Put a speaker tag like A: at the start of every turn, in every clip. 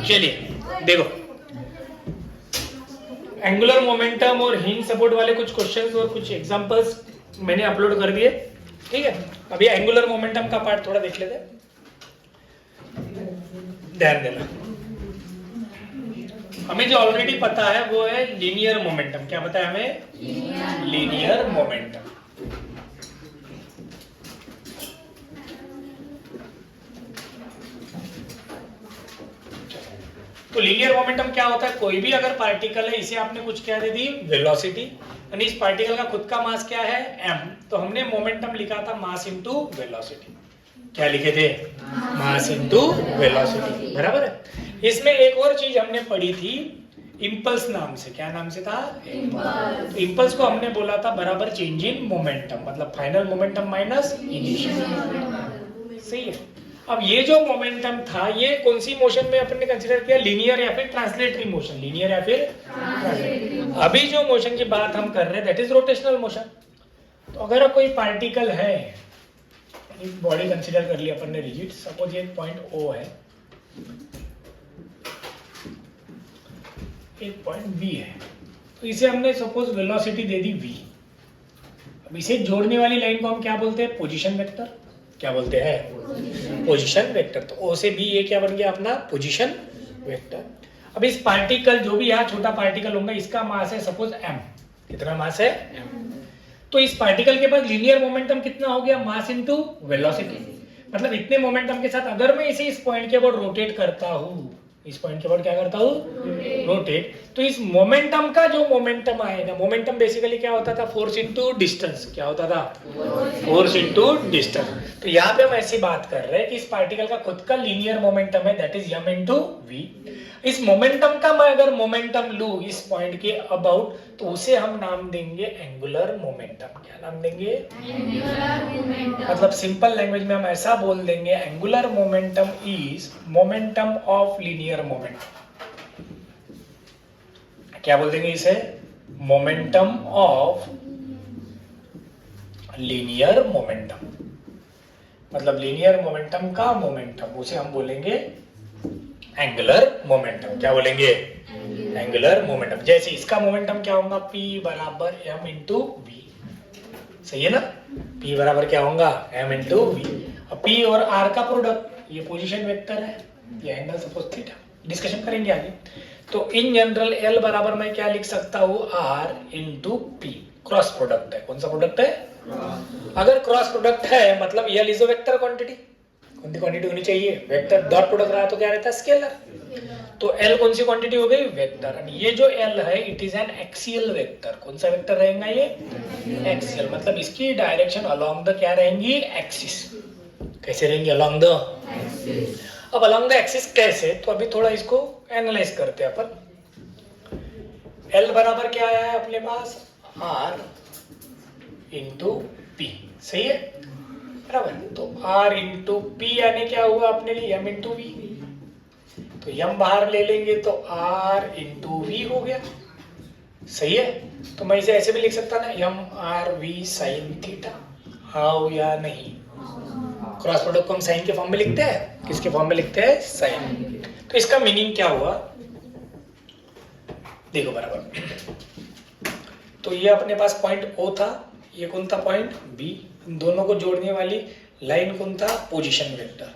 A: चलिए देखो, angular momentum और हिंज सपोर्ट वाले कुछ क्वेश्चंस और कुछ एग्जांपल्स मैंने अपलोड कर दिए, ठीक है। अभी एंगुलर मोमेंटम का पार्ट थोड़ा देख लेते हैं, ध्यान देना। हमें जो ऑलरेडी पता है वो है लीनियर मोमेंटम। क्या पता है हमें? Linear momentum. तो लीनियर मोमेंटम क्या होता है? कोई भी अगर पार्टिकल है, इसे आपने कुछ क्या दे दी? वेलोसिटी, यानी इस पार्टिकल का खुद का मास क्या है? m। तो हमने मोमेंटम लिखा था मास इनटू वेलोसिटी। क्या लिखे थे? मास इनटू वेलोसिटी, बराबर है। इसमें एक और चीज हमने पढ़ी थी इंपल्स नाम से। क्या नाम से था? इंपल्स। इंपल्स को हमने बोला था बराबर चेंज इन मोमेंटम, मतलब फाइनल मोमेंटम माइनस इनिशियल। सही है। अब ये जो मोमेंटम था ये कौन सी मोशन में अपन ने कंसीडर किया? लीनियर या फिर ट्रांसलेटरी मोशन। लीनियर या फिर ट्रांसलेटरी। अभी जो मोशन की बात हम कर रहे हैं दैट इज रोटेशनल मोशन। तो अगर कोई पार्टिकल है, बॉडी कंसीडर कर लिया अपन ने रिजिड, सपोज ये पॉइंट O है, एक पॉइंट B है, तो इसे हमने सपोज वेलोसिटी दे दी v। अब इसे जोड़ने वाली लाइन को हम क्या बोलते हैं? Position vector. क्या बोलते हैं? Position vector. तो O से B ये क्या बन गया अपना? Position vector. अब इस पार्टिकल, जो भी यहाँ छोटा पार्टिकल होगा, इसका मास है सपोज m। कितना मास है? m। तो इस पार्टिकल के पास लीनियर मोमेंटम कितना हो गया? Mass into velocity. मतलब इतने मोमेंटम के साथ अगर मैं इसे इस पॉइंट के अबाउट रोटेट करता हूँ, इस पॉइंट के अबाउट क्या करता हूँ? रोटेट। तो इस मोमेंटम का जो मोमेंटम आएगा, मोमेंटम बेसिकली क्या होता था? Force into distance. क्या होता था? Force into distance. तो यहाँ पे हम ऐसी बात कर रहे हैं कि इस पार्टिकल का खुद का लीनियर मोमेंटम है that is m into v। इस मोमेंटम का मैं अगर मोमेंटम लूं इस पॉइंट के अबाउट, तो उसे हम नाम देंगे एंगुलर मोमेंटम। क्या नाम देंगे? Angular momentum. मतलब सिंपल लैंग्वेज में हम ऐसा बोल देंगे, angular momentum is momentum of linear momentum. क्या बोल देंगे इसे? Momentum of linear momentum. मतलब लीनियर मोमेंटम का मोमेंटम, उसे हम बोलेंगे एंगुलर मोमेंटम। क्या बोलेंगे? Angular momentum. जैसे इसका मोमेंटम क्या होगा? P बराबर m इंटू v। सही है ना? P बराबर क्या होगा? m into v। अब P और R का प्रोडक्ट, ये पोजीशन वेक्टर है, ये एंगल सपोज थीटा। डिस्कशन करेंगे आगे। तो इन जनरल L बराबर मैं क्या लिख सकता हूँ? R into P। Cross product है। कौन सा प्रोडक्ट है? अगर क्रॉस प्रोडक्ट है मतलब L is a vector quantity. कौन सी क्वांटिटी होनी चाहिए? वेक्टर। डॉट प्रोडक्ट रहा तो क्या रहता है? स्केलर। तो L कौन सी क्वांटिटी हो गई? वेक्टर। ये जो L है it is an axial vector. कौन सा वेक्टर रहेगा ये? एक्सियल। मतलब इसकी डायरेक्शन अलोंग द क्या रहेंगी? एक्सिस। कैसे रहेंगी? Along the axis. अब अलोंग द एक्सिस कैसे? तो अभी थोड़ा इसको एनालाइज करते हैं अपन। L बराबर क्या आया है अपने पास? R into P। सही है, बराबर। तो R इंटू P यानी क्या हुआ अपने लिए? M into V। तो m बाहर ले लेंगे तो R इंटू V हो गया। सही है। तो मैं इसे ऐसे भी लिख सकता ना, m r v sine theta. हाँ या नहीं? क्रॉस प्रोडक्ट को हम साइन के फॉर्म में लिखते हैं। किसके फॉर्म में लिखते हैं? साइन। तो इसका मीनिंग क्या हुआ? देखो बराबर। तो ये अपने पास पॉइंट O था, ये कौन था? Point B। दोनों को जोड़ने वाली लाइन कौन था? Position vector.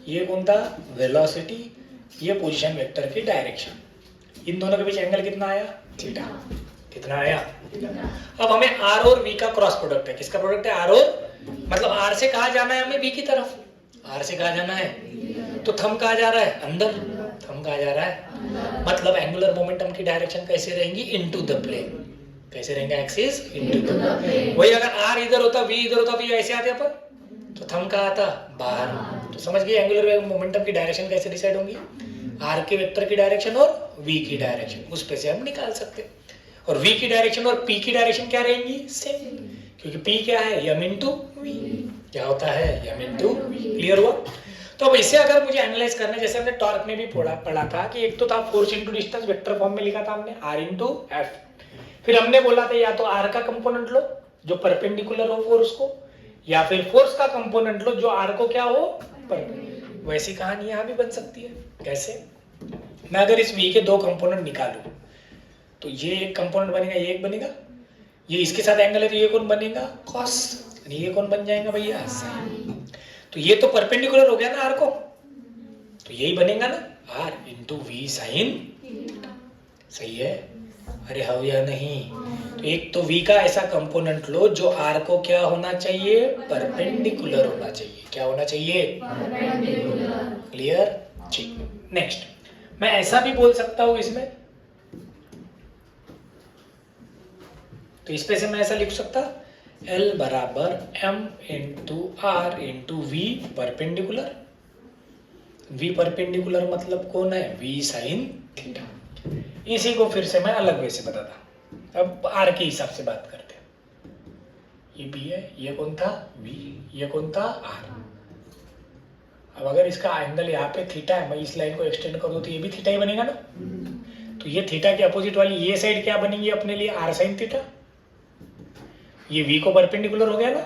A: ये कौन था? वेलोसिटी। ये पोजीशन वेक्टर की डायरेक्शन। इन दोनों के बीच एंगल कितना आया? थीटा। कितना आया? अब हमें R और V का क्रॉस प्रोडक्ट है। किसका प्रोडक्ट है? R और, मतलब R से कहाँ जाना है हमें? V की तरफ। R से कहाँ जाना है? तो थंब कहाँ जा रहा है? अंदर। थंब कहाँ जा रहा है? मतलब एंगुलर मोमेंटम की डायरेक्शन कैसे रहेंगी? Into the plane. कैसे रहेंगे? Axis into the plane. वही अगर R इधर होता, V इधर होता, तो ऐसे आते अपन, तो थंब कहाँ आता? बाहर। तो समझ गए एंगुलर मोमेंटम की डायरेक्शन कैसे डिसाइड होंगी? R के वेक्टर की डायरेक्शन और V की डायरेक्शन, उस पे से हम निकाल सकते हैं। और V की डायरेक्शन और P की डायरेक्शन क्या रहेंगी? सेम। क्योंकि P क्या है? m into V। क्या होता है? m into V। क्लियर हुआ? तो अब इसे अगर मुझे एनालाइज करना है, जैसे हमने टॉर्क में भी पढ़ा था कि एक तो था force into distance, vector form में लिखा था हमने R इंटू F। फिर हमने बोला था या तो R का कंपोनेंट लो जो परपेंडिकुलर हो फोर्स को, या फिर फोर्स का कंपोनेंट लो जो आर को क्या हो परपेंडिकुलर। वैसी कहानी यहाँ भी बन सकती है। कैसे? मैं अगर इस v के दो कंपोनेंट निकालूं तो ये एक कंपोनेंट बनेगा, ये एक बनेगा, ये इसके साथ एंगल है तो ये कौन बनेगा cos, ये कौन बन जाएगा भैया sin। तो ये तो परपेंडिकुलर हो गया ना आर को, तो यही बनेगा ना r इंटू वी साइन। सही है? अरे हाँ या नहीं? तो एक तो v का ऐसा कंपोनेंट लो जो r को क्या होना चाहिए परपेंडिकुलर होना चाहिए। क्या होना चाहिए? परपेंडिकुलर। क्लियर? ठीक। नेक्स्ट मैं ऐसा भी बोल सकता हूं इसमें, तो इस पे से मैं ऐसा लिख सकता L बराबर m into r into v perpendicular. v perpendicular मतलब कौन है? v sine theta. इसी को फिर से मैं अलग वे से बताता। अब r के हिसाब से बात करते हैं। ये b है, ये कौन था v, ये कौन था r। अब अगर इसका एंगल यहाँ पे थीटा है, मैं इस लाइन को एक्सटेंड कर दूं तो ये भी थीटा ही बनेगा ना। तो ये थीटा के अपोजिट वाली ये साइड क्या बनेगी अपने लिए? r sine theta. ये v को परपेंडिकुलर हो गया ना।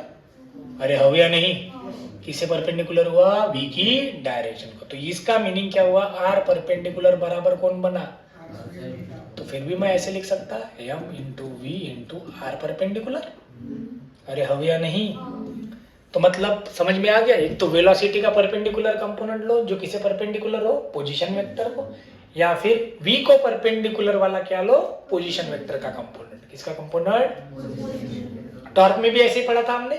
A: अरे हो या नहीं? किससे परपेंडिकुलर हुआ? v की डायरेक्शन को। तो इसका मीनिंग क्या हुआ? r परपेंडिकुलर बराबर कौन बना? तो फिर भी मैं ऐसे लिख सकता m into v into r perpendicular. अरे हो या नहीं? तो मतलब समझ में आ गया। एक तो वेलोसिटी का परपेंडिकुलर कंपोनेंट लो जो किसे परपेंडिकुलर हो? पोजीशन वेक्टर को। या फिर v को परपेंडिकुलर वाला क्या लो? पोजीशन वेक्टर का कंपोनेंट। किसका कंपोनेंट? टॉर्क में भी ऐसे ही पढ़ा था हमने,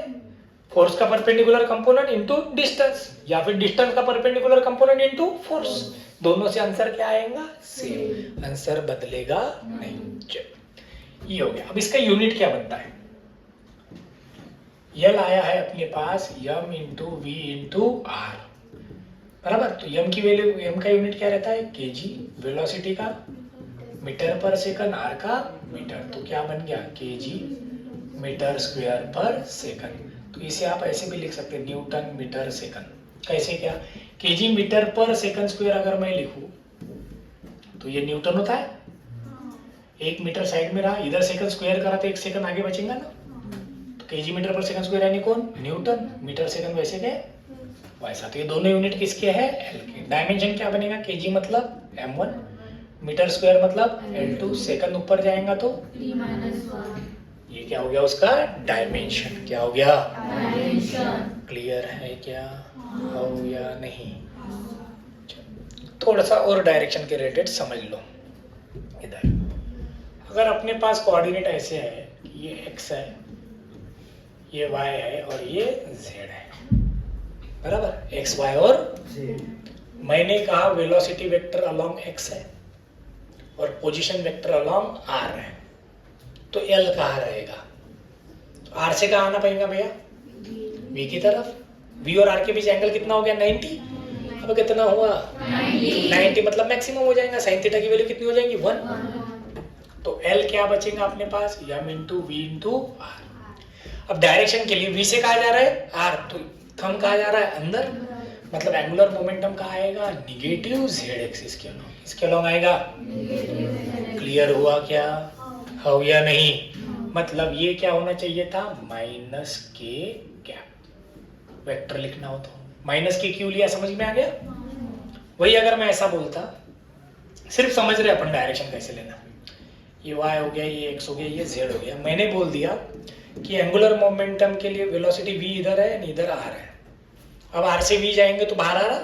A: फोर्स का परपेंडिकुलर कंपोनेंट इनटू डिस्टेंस, या फिर डिस्टेंस का परपेंडिकुलर कंपोनेंट इनटू फोर्स। दोनों से आंसर क्या आएगा? सेम। आंसर बदलेगा नहीं। चलो ये हो गया। अब इसका यूनिट क्या बनता है? यल आया है अपने पास m into v into r बराबर। तो m की वैल्यू, m का यूनिट क्या रहता है? kg। वेलोसिटी का मीटर पर सेकंड, r का मीटर। तो क्या बन गया? kg मीटर स्क्वायर पर सेकंड। तो इसे आप ऐसे भी लिख सकते हैं न्यूटन मीटर सेकंड। कैसे? क्या kg मीटर पर सेकंड स्क्वायर अगर मैं लिखूं तो ये न्यूटन होता है। एक मीटर साइड में रहा, इधर सेकंड स्क्वायर करा तो एक सेकंड आगे बचेगा ना। तो kg मीटर पर सेकंड स्क्वायर यानी कौन? न्यूटन। मीटर सेकंड वैसे के वैसा। तो ये दोनों यूनिट किसके हैं? एल के। डायमेंशन क्या बनेगा? kg मतलब m1, मीटर स्क्वायर मतलब l2। सेकंड ऊपर जाएगा तो 3 - 1। ये क्या हो गया उसका डायमेंशन? क्या हो गया? डायमेंशन। क्लियर है क्या? हो या नहीं? थोड़ा सा और डायरेक्शन के रिलेटेड समझ लो। इधर अगर अपने पास कोऑर्डिनेट ऐसे है कि ये x है, ये y है और ये z है बराबर, x y और z। मैंने कहा वेलोसिटी वेक्टर अलोंग x है और पोजीशन वेक्टर अलोंग r है, तो l कहाँ रहेगा? तो r से कहाँ आना पड़ेगा भैया? v की तरफ। v और r के बीच एंगल कितना हो गया? 90। अब कितना हुआ? 90 मतलब मैक्सिमम हो जाएगा। साइन थीटा की वैल्यू कितनी हो जाएगी? 1। तो l क्या बचेगा अपने पास? m into v into r. अब डायरेक्शन के लिए v से कहा जा रहा है r, तो थंब कहा जा रहा है अंदर, मतलब एंगुलर मोमेंटम कहाँ आएगा? निगेटिव z एक्सिस के अलोंग। इसके अलोंग आएगा। क्लियर हुआ क्या? हो या नहीं? मतलब ये क्या होना चाहिए था? माइनस के कैप। वेक्टर लिखना हो तो माइनस के क्यों लिया? समझ में आ गया? वही अगर मैं ऐसा बोलता, सिर्फ समझ रहे अपन डायरेक्शन कैसे लेना। ये y हो गया, ये x हो गया, ये z हो गया। मैंने बोल दिया कि एंगुलर मोमेंटम के लिए वेलोसिटी v इधर है, इधर r है। अब r से v जाएंगे तो बाहर आ रहा,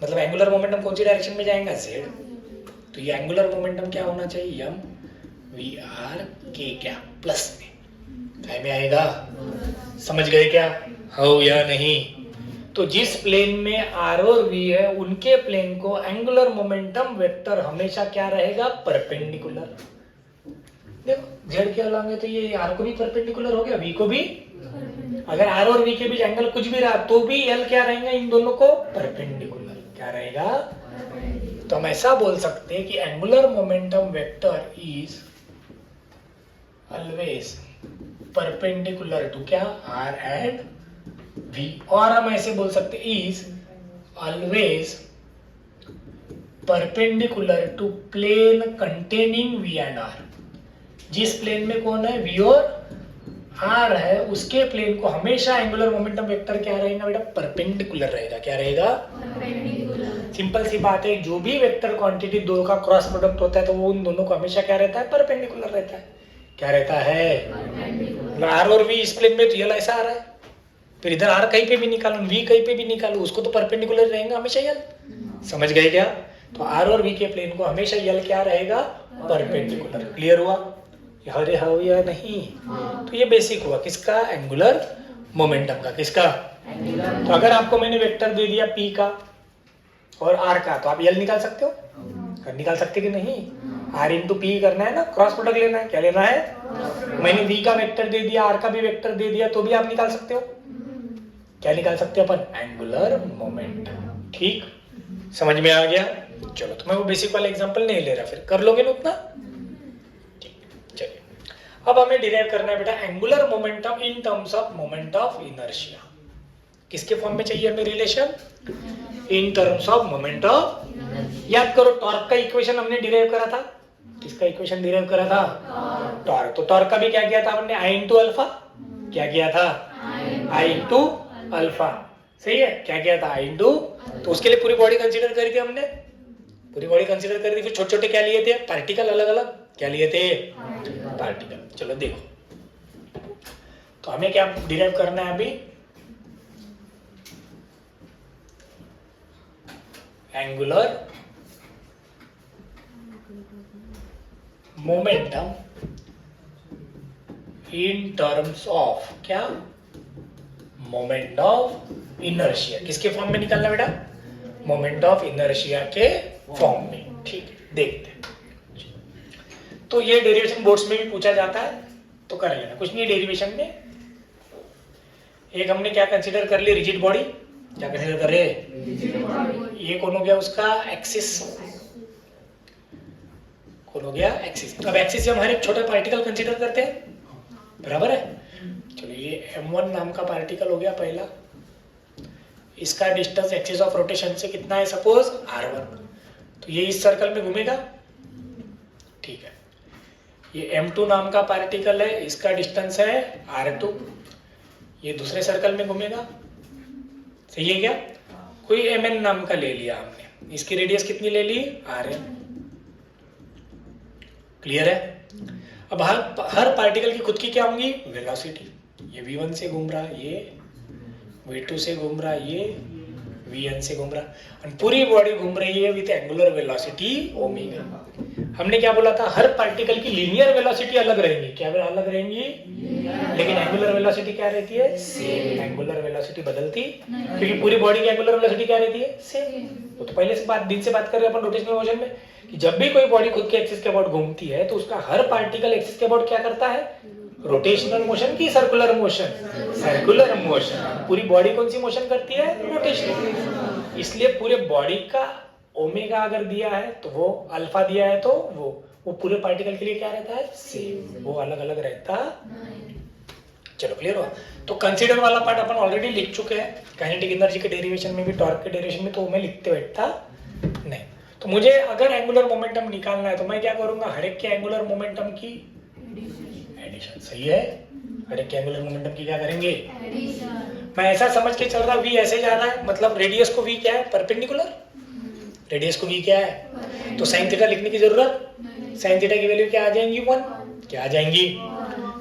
A: मतलब एंगुलर मोमेंटम कौन सी डायरेक्शन में जाएगा? z। तो ये एंगुलर मोमेंटम क्या होना चाहिए? m v r k क्या प्लस में काय में आएगा? समझ गए क्या? हो या नहीं? तो जिस प्लेन में r और v है उनके प्लेन को एंगुलर मोमेंटम वेक्टर हमेशा क्या रहेगा? परपेंडिकुलर। देखो z के अलोंग है तो ये r को भी परपेंडिकुलर हो गया, v को भी। अगर r और v के बीच एंगल कुछ भी रहा तो भी l क्या रहेगा? इन दोनों को परपेंडिकुलर। क्या रहेगा? तो हम ऐसा बोल सकते हैं कि angular momentum vector is always perpendicular to क्या? r and v। और हम ऐसे बोल सकते is always perpendicular to plane containing v and r। जिस प्लेन में कौन है? v और आर है उसके प्लेन को हमेशा एंगुलर मोमेंटम वेक्टर क्या रहेगा बेटा? परपेंडिकुलर रहेगा। क्या रहेगा? परपेंडिकुलर। सिंपल सी बात है, जो भी वेक्टर क्वांटिटी दो का क्रॉस प्रोडक्ट होता है तो वो उन दोनों को हमेशा क्या रहता है? परपेंडिकुलर रहता है। क्या रहता है? परपेंडिकुलर। आर और वी इस प्लेन में तो ये ऐसा आ रहा है, फिर इधर आर कहीं पे भी निकालो, वी कहीं पे भी निकालो, उसको तो परपेंडिकुलर रहेगा हमेशा यल। समझ गए क्या? तो आर और वी के प्लेन को हमेशा यल क्या रहेगा? परपेंडिकुलर। क्लियर हुआ? हरे हो या नहीं? तो ये बेसिक हुआ किसका? एंगुलर मोमेंटम का। किसका? तो अगर आपको मैंने वेक्टर दे दिया पी का और आर का, तो आप यल निकाल सकते हो? निकाल सकते कि नहीं? आर इंटू पी करना है ना, क्रॉस प्रोडक्ट लेना है। क्या लेना है? मैंने वी का वेक्टर दे दिया, आर का भी वेक्टर दे दिया, तो भी आप निकाल सकते हो। क्या निकाल सकते हो अपन? Angular momentum. ठीक, समझ में आ गया? चलो, तो मैं वो बेसिक वाला एग्जांपल नहीं ले रहा, फिर कर लोगे ना उतना? अब हमें डिराइव करना है बेटा angular momentum in terms of moment of inertia. किसके फॉर्म में चाहिए हमें relation? In terms of moment of. याद करो, टॉर्क का इक्वेशन हमने डिराइव करा था। किसका इक्वेशन डिराइव करा था? टॉर्क। तो टॉर्क का भी क्या किया था हमने? आई इंटू अल्फा। क्या किया था? आई इंटू अल्फा। सही है? क्या किया था? आई इंटू। तो उसके लिए पूरी बॉडी कंसीडर करी थी हमने, पूरी बॉडी कंसीडर करी थी। फिर छोटे छोटे क्या लिए थे? पार्टिकल अलग अलग। क्या लिए थे? पार्टिकल। चलो देखो, तो हमें क्या डिराइव करना है अभी? Angular momentum in terms of क्या? Moment of inertia. किसके फॉर्म में निकालना बेटा? मोमेंट ऑफ इनर्शिया के फॉर्म में। ठीक है, देखते हैं। तो ये डेरिवेशन बोर्ड्स में भी पूछा जाता है, तो कर लेना, कुछ नहीं डेरिवेशन में। एक हमने क्या कंसीडर कर लिया? Rigid body. क्या कंसीडर कर रहे? ये कौन हो गया उसका? एक्सिस। कौन हो गया? एक्सिस। तो अब एक्सिस से हम हर एक छोटा पार्टिकल कंसीडर करते हैं, बराबर है? चलो, ये m1 नाम का पार्टिकल हो गया पहला। इसका डिस्टेंस एक्सिस ऑफ रोटेशन से कितना है? Suppose r1। तो ये इस सर्कल में घूमेगा। ठीक है, ये m2 नाम का पार्टिकल है, इसका डिस्टेंस है r2। ये दूसरे सर्कल में घूमेगा। सही है क्या? कोई mn नाम का ले लिया हमने, इसकी रेडियस कितनी ले ली? rn। क्लियर है? अब हर पार्टिकल की खुद की क्या होंगी? वेलोसिटी। ये v1 से घूम रहा, ये v2 से घूम रहा, ये vn से घूम रहा, और पूरी बॉडी घूम रही है विथ एंगुलर वेलोसिटी ओमेगा। हमने क्या बोला था? हर पार्टिकल की लीनियर वेलोसिटी अलग रहेंगी। क्या अलग रहेंगी? लेकिन एंगुलर वेलोसिटी क्या रहती है? सेम। एंगुलर वेलोसिटी बदलती, क्योंकि पूरी बॉडी की एंगुलर वेलोसिटी क्या रहती है? सेम। तो पहले से दिन से बात कर रहे हैं अपन रोटेशनल मोशन में, कि जब भी कोई बॉडी खुद के एक्सिस के अबाउट घूमती है तो उसका हर पार्टिकल एक्सिस के अबाउट क्या करता है? रोटेशनल मोशन की सर्कुलर मोशन? Circular motion. पूरी बॉडी कौन सी मोशन करती है? रोटेशनल। इसलिए पूरे बॉडी का ओमेगा अगर दिया है तो वो अल्फा दिया है, तो वो पूरे पार्टिकल के लिए क्या रहता है? सेम। वो अलग अलग रहता। चलो, क्लियर हुआ? तो कंसीडर वाला पार्ट अपन ऑलरेडी लिख चुके हैं, काइनेटिक एनर्जी के डेरिवेशन में भी, टॉर्क के डेरिवेशन में, तो मैं लिखते बैठता नहीं। तो मुझे अगर एंगुलर मोमेंटम निकालना है तो मैं क्या करूंगा? हर एक के एंगुलर मोमेंटम की एडिशन। सही है? हर एक के एंगुलर मोमेंटम की क्या करेंगे? एडिशन। मैं ऐसा समझ के चल रहा, v ऐसे जा रहा है, मतलब रेडियस को v क्या है? परपेंडिकुलर। रेडियस को v क्या है? तो साइन थीटा लिखने की जरूरत? साइन थीटा की वैल्यू क्या आ जाएंगी? 1। क्या आ जाएंगी?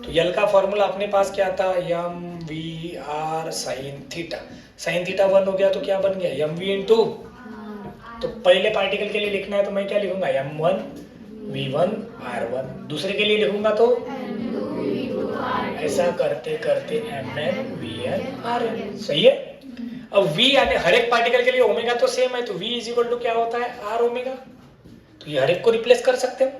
A: तो यल का फॉर्मूला अपने पास क्या था? M v r sine theta. Sine theta 1 हो गया तो क्या बन गया? M v into. तो पहले पार्टिकल के लिए लिखना है तो मैं क्या लिखूंगा? m1 v1 r1। दूसरे के लिए लिखूंगा तो ऐसा करते करते mn vn rn। सही है? अब v यानी हर एक पार्टिकल के लिए ओमेगा तो सेम है, तो v इज इक्वल टू क्या होता है? r omega. तो ये हर एक को रिप्लेस कर सकते हो।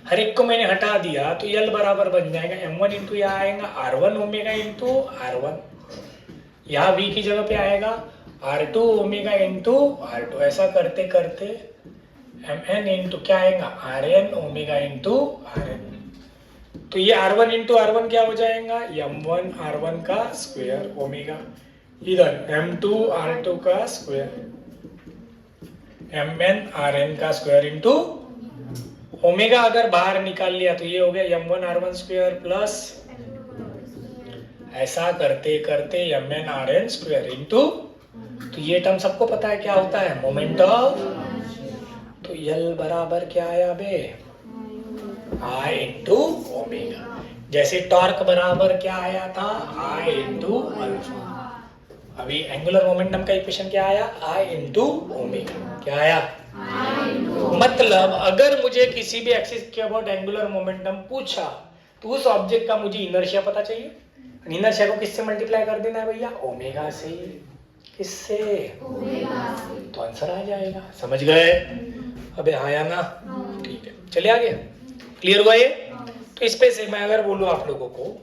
A: हर एक को मैंने हटा दिया तो यल बराबर बन जाएगा m1 इंटू यहाँ आएगा r1 ओमेगा इंटू r1, यहाँ v की जगह पे आएगा r2 ओमेगा इंटू r2। ऐसा करते करते mn इंटू क्या आएगा? rn omega into rn। तो ये r1 इंटू r1 क्या हो जाएगा? m1 r1 का स्क्वायर ओमेगा, इधर m2 r2 का स्क्वायर, mn rn का स्क्वायर इंटू ओमेगा। अगर बाहर निकाल लिया तो ये हो गया m1 r1 स्क्वायर प्लस ऐसा करते करते mn/n स्क्वायर इनटू, तो ये टर्म सबको पता है क्या होता है, मोमेंट ऑफ, तो L बराबर क्या आया बे, I इंटू ओमेगा। जैसे टॉर्क बराबर क्या आया था, I इंटू अल्फा। अभी एंगुलर मोमेंटम का इक्वेशन क्या आया, I इंटू ओमेगा। क्या आया, मतलब अगर मुझे किसी भी एक्सिस के अबाउट एंगुलर मोमेंटम पूछा तो उस ऑब्जेक्ट का मुझे इनर्शिया पता चाहिए। इनर्शिया को किससे मल्टीप्लाई कर देना है भैया, ओमेगा से। किससे, ओमेगा से। तो आंसर आ जाएगा। समझ गए, अबे आया ना, ठीक है, चलिए आगे। क्लियर हुआ ये? तो इस पे से मैं अगर बोलूं आप लोगों को,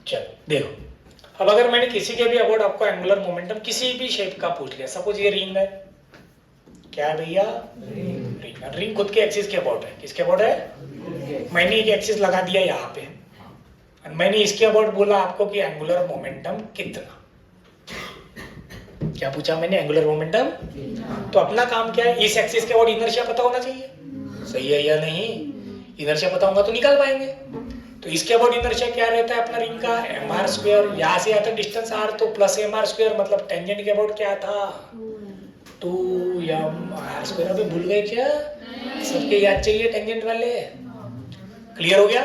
A: चलो देखो, अब अगर मैंने किसी के भी अबाउट आपको एंगुलर मोमेंटम किसी भी शेप का पूछ लिया, सपोज ये रिंग है, क्या है भैया, रिंग। रिंग खुद के एक्सिस के अबाउट है, किसके अबाउट है, मैंने एक एक्सिस लगा दिया यहाँ पे, और मैंने इसके अबाउट बोला आपको कि एंगुलर मोमेंटम कितना। क्या पूछा मैंने, एंगुलर मोमेंटम। तो अपना काम क्या है, इस एक्सिस के अबाउट इनर्शिया पता होना चाहिए, सही है या नहीं। इनर्शिया पता होगा तो निकाल पाएंगे। तो इसके अबाउट इनर्शिया क्या रहता है अपना रिंग का, mr स्क्वायर। यहाँ से आता डिस्टेंस r, तो प्लस mr स्क्वायर, मतलब टेंजेंट के अबाउट क्या था, 2mr स्क्वायर। अभी भूल गए क्या, सबके याद चाहिए टेंजेंट वाले। क्लियर हो गया?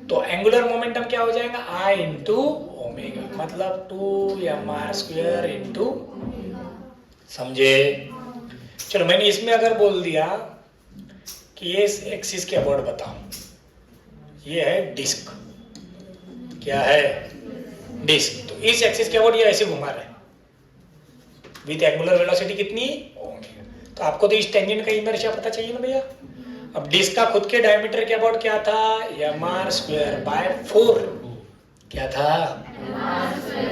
A: तो एंगुलर मोमेंटम क्या हो जाएगा, I इंटू ओमेगा, मतलब 2mr स्क्वायर इंटू, समझे। चलो मैंने इसमें अगर बोल दिया कि ये एक्सिस के अबाउट बताओ, ये है डिस्क, क्या है, डिस्क। तो इस एक्सिस के अबाउट ये ऐसे घुमा रहा है विद एंगुलर वेलोसिटी कितनी, ओमेगा। तो आपको तो इस टेंजेंट का इनर्शिया पता चाहिए ना भैया। अब डिस्क का खुद के डायमीटर के अबाउट क्या था, mr स्क्वायर बाय 4, क्या था,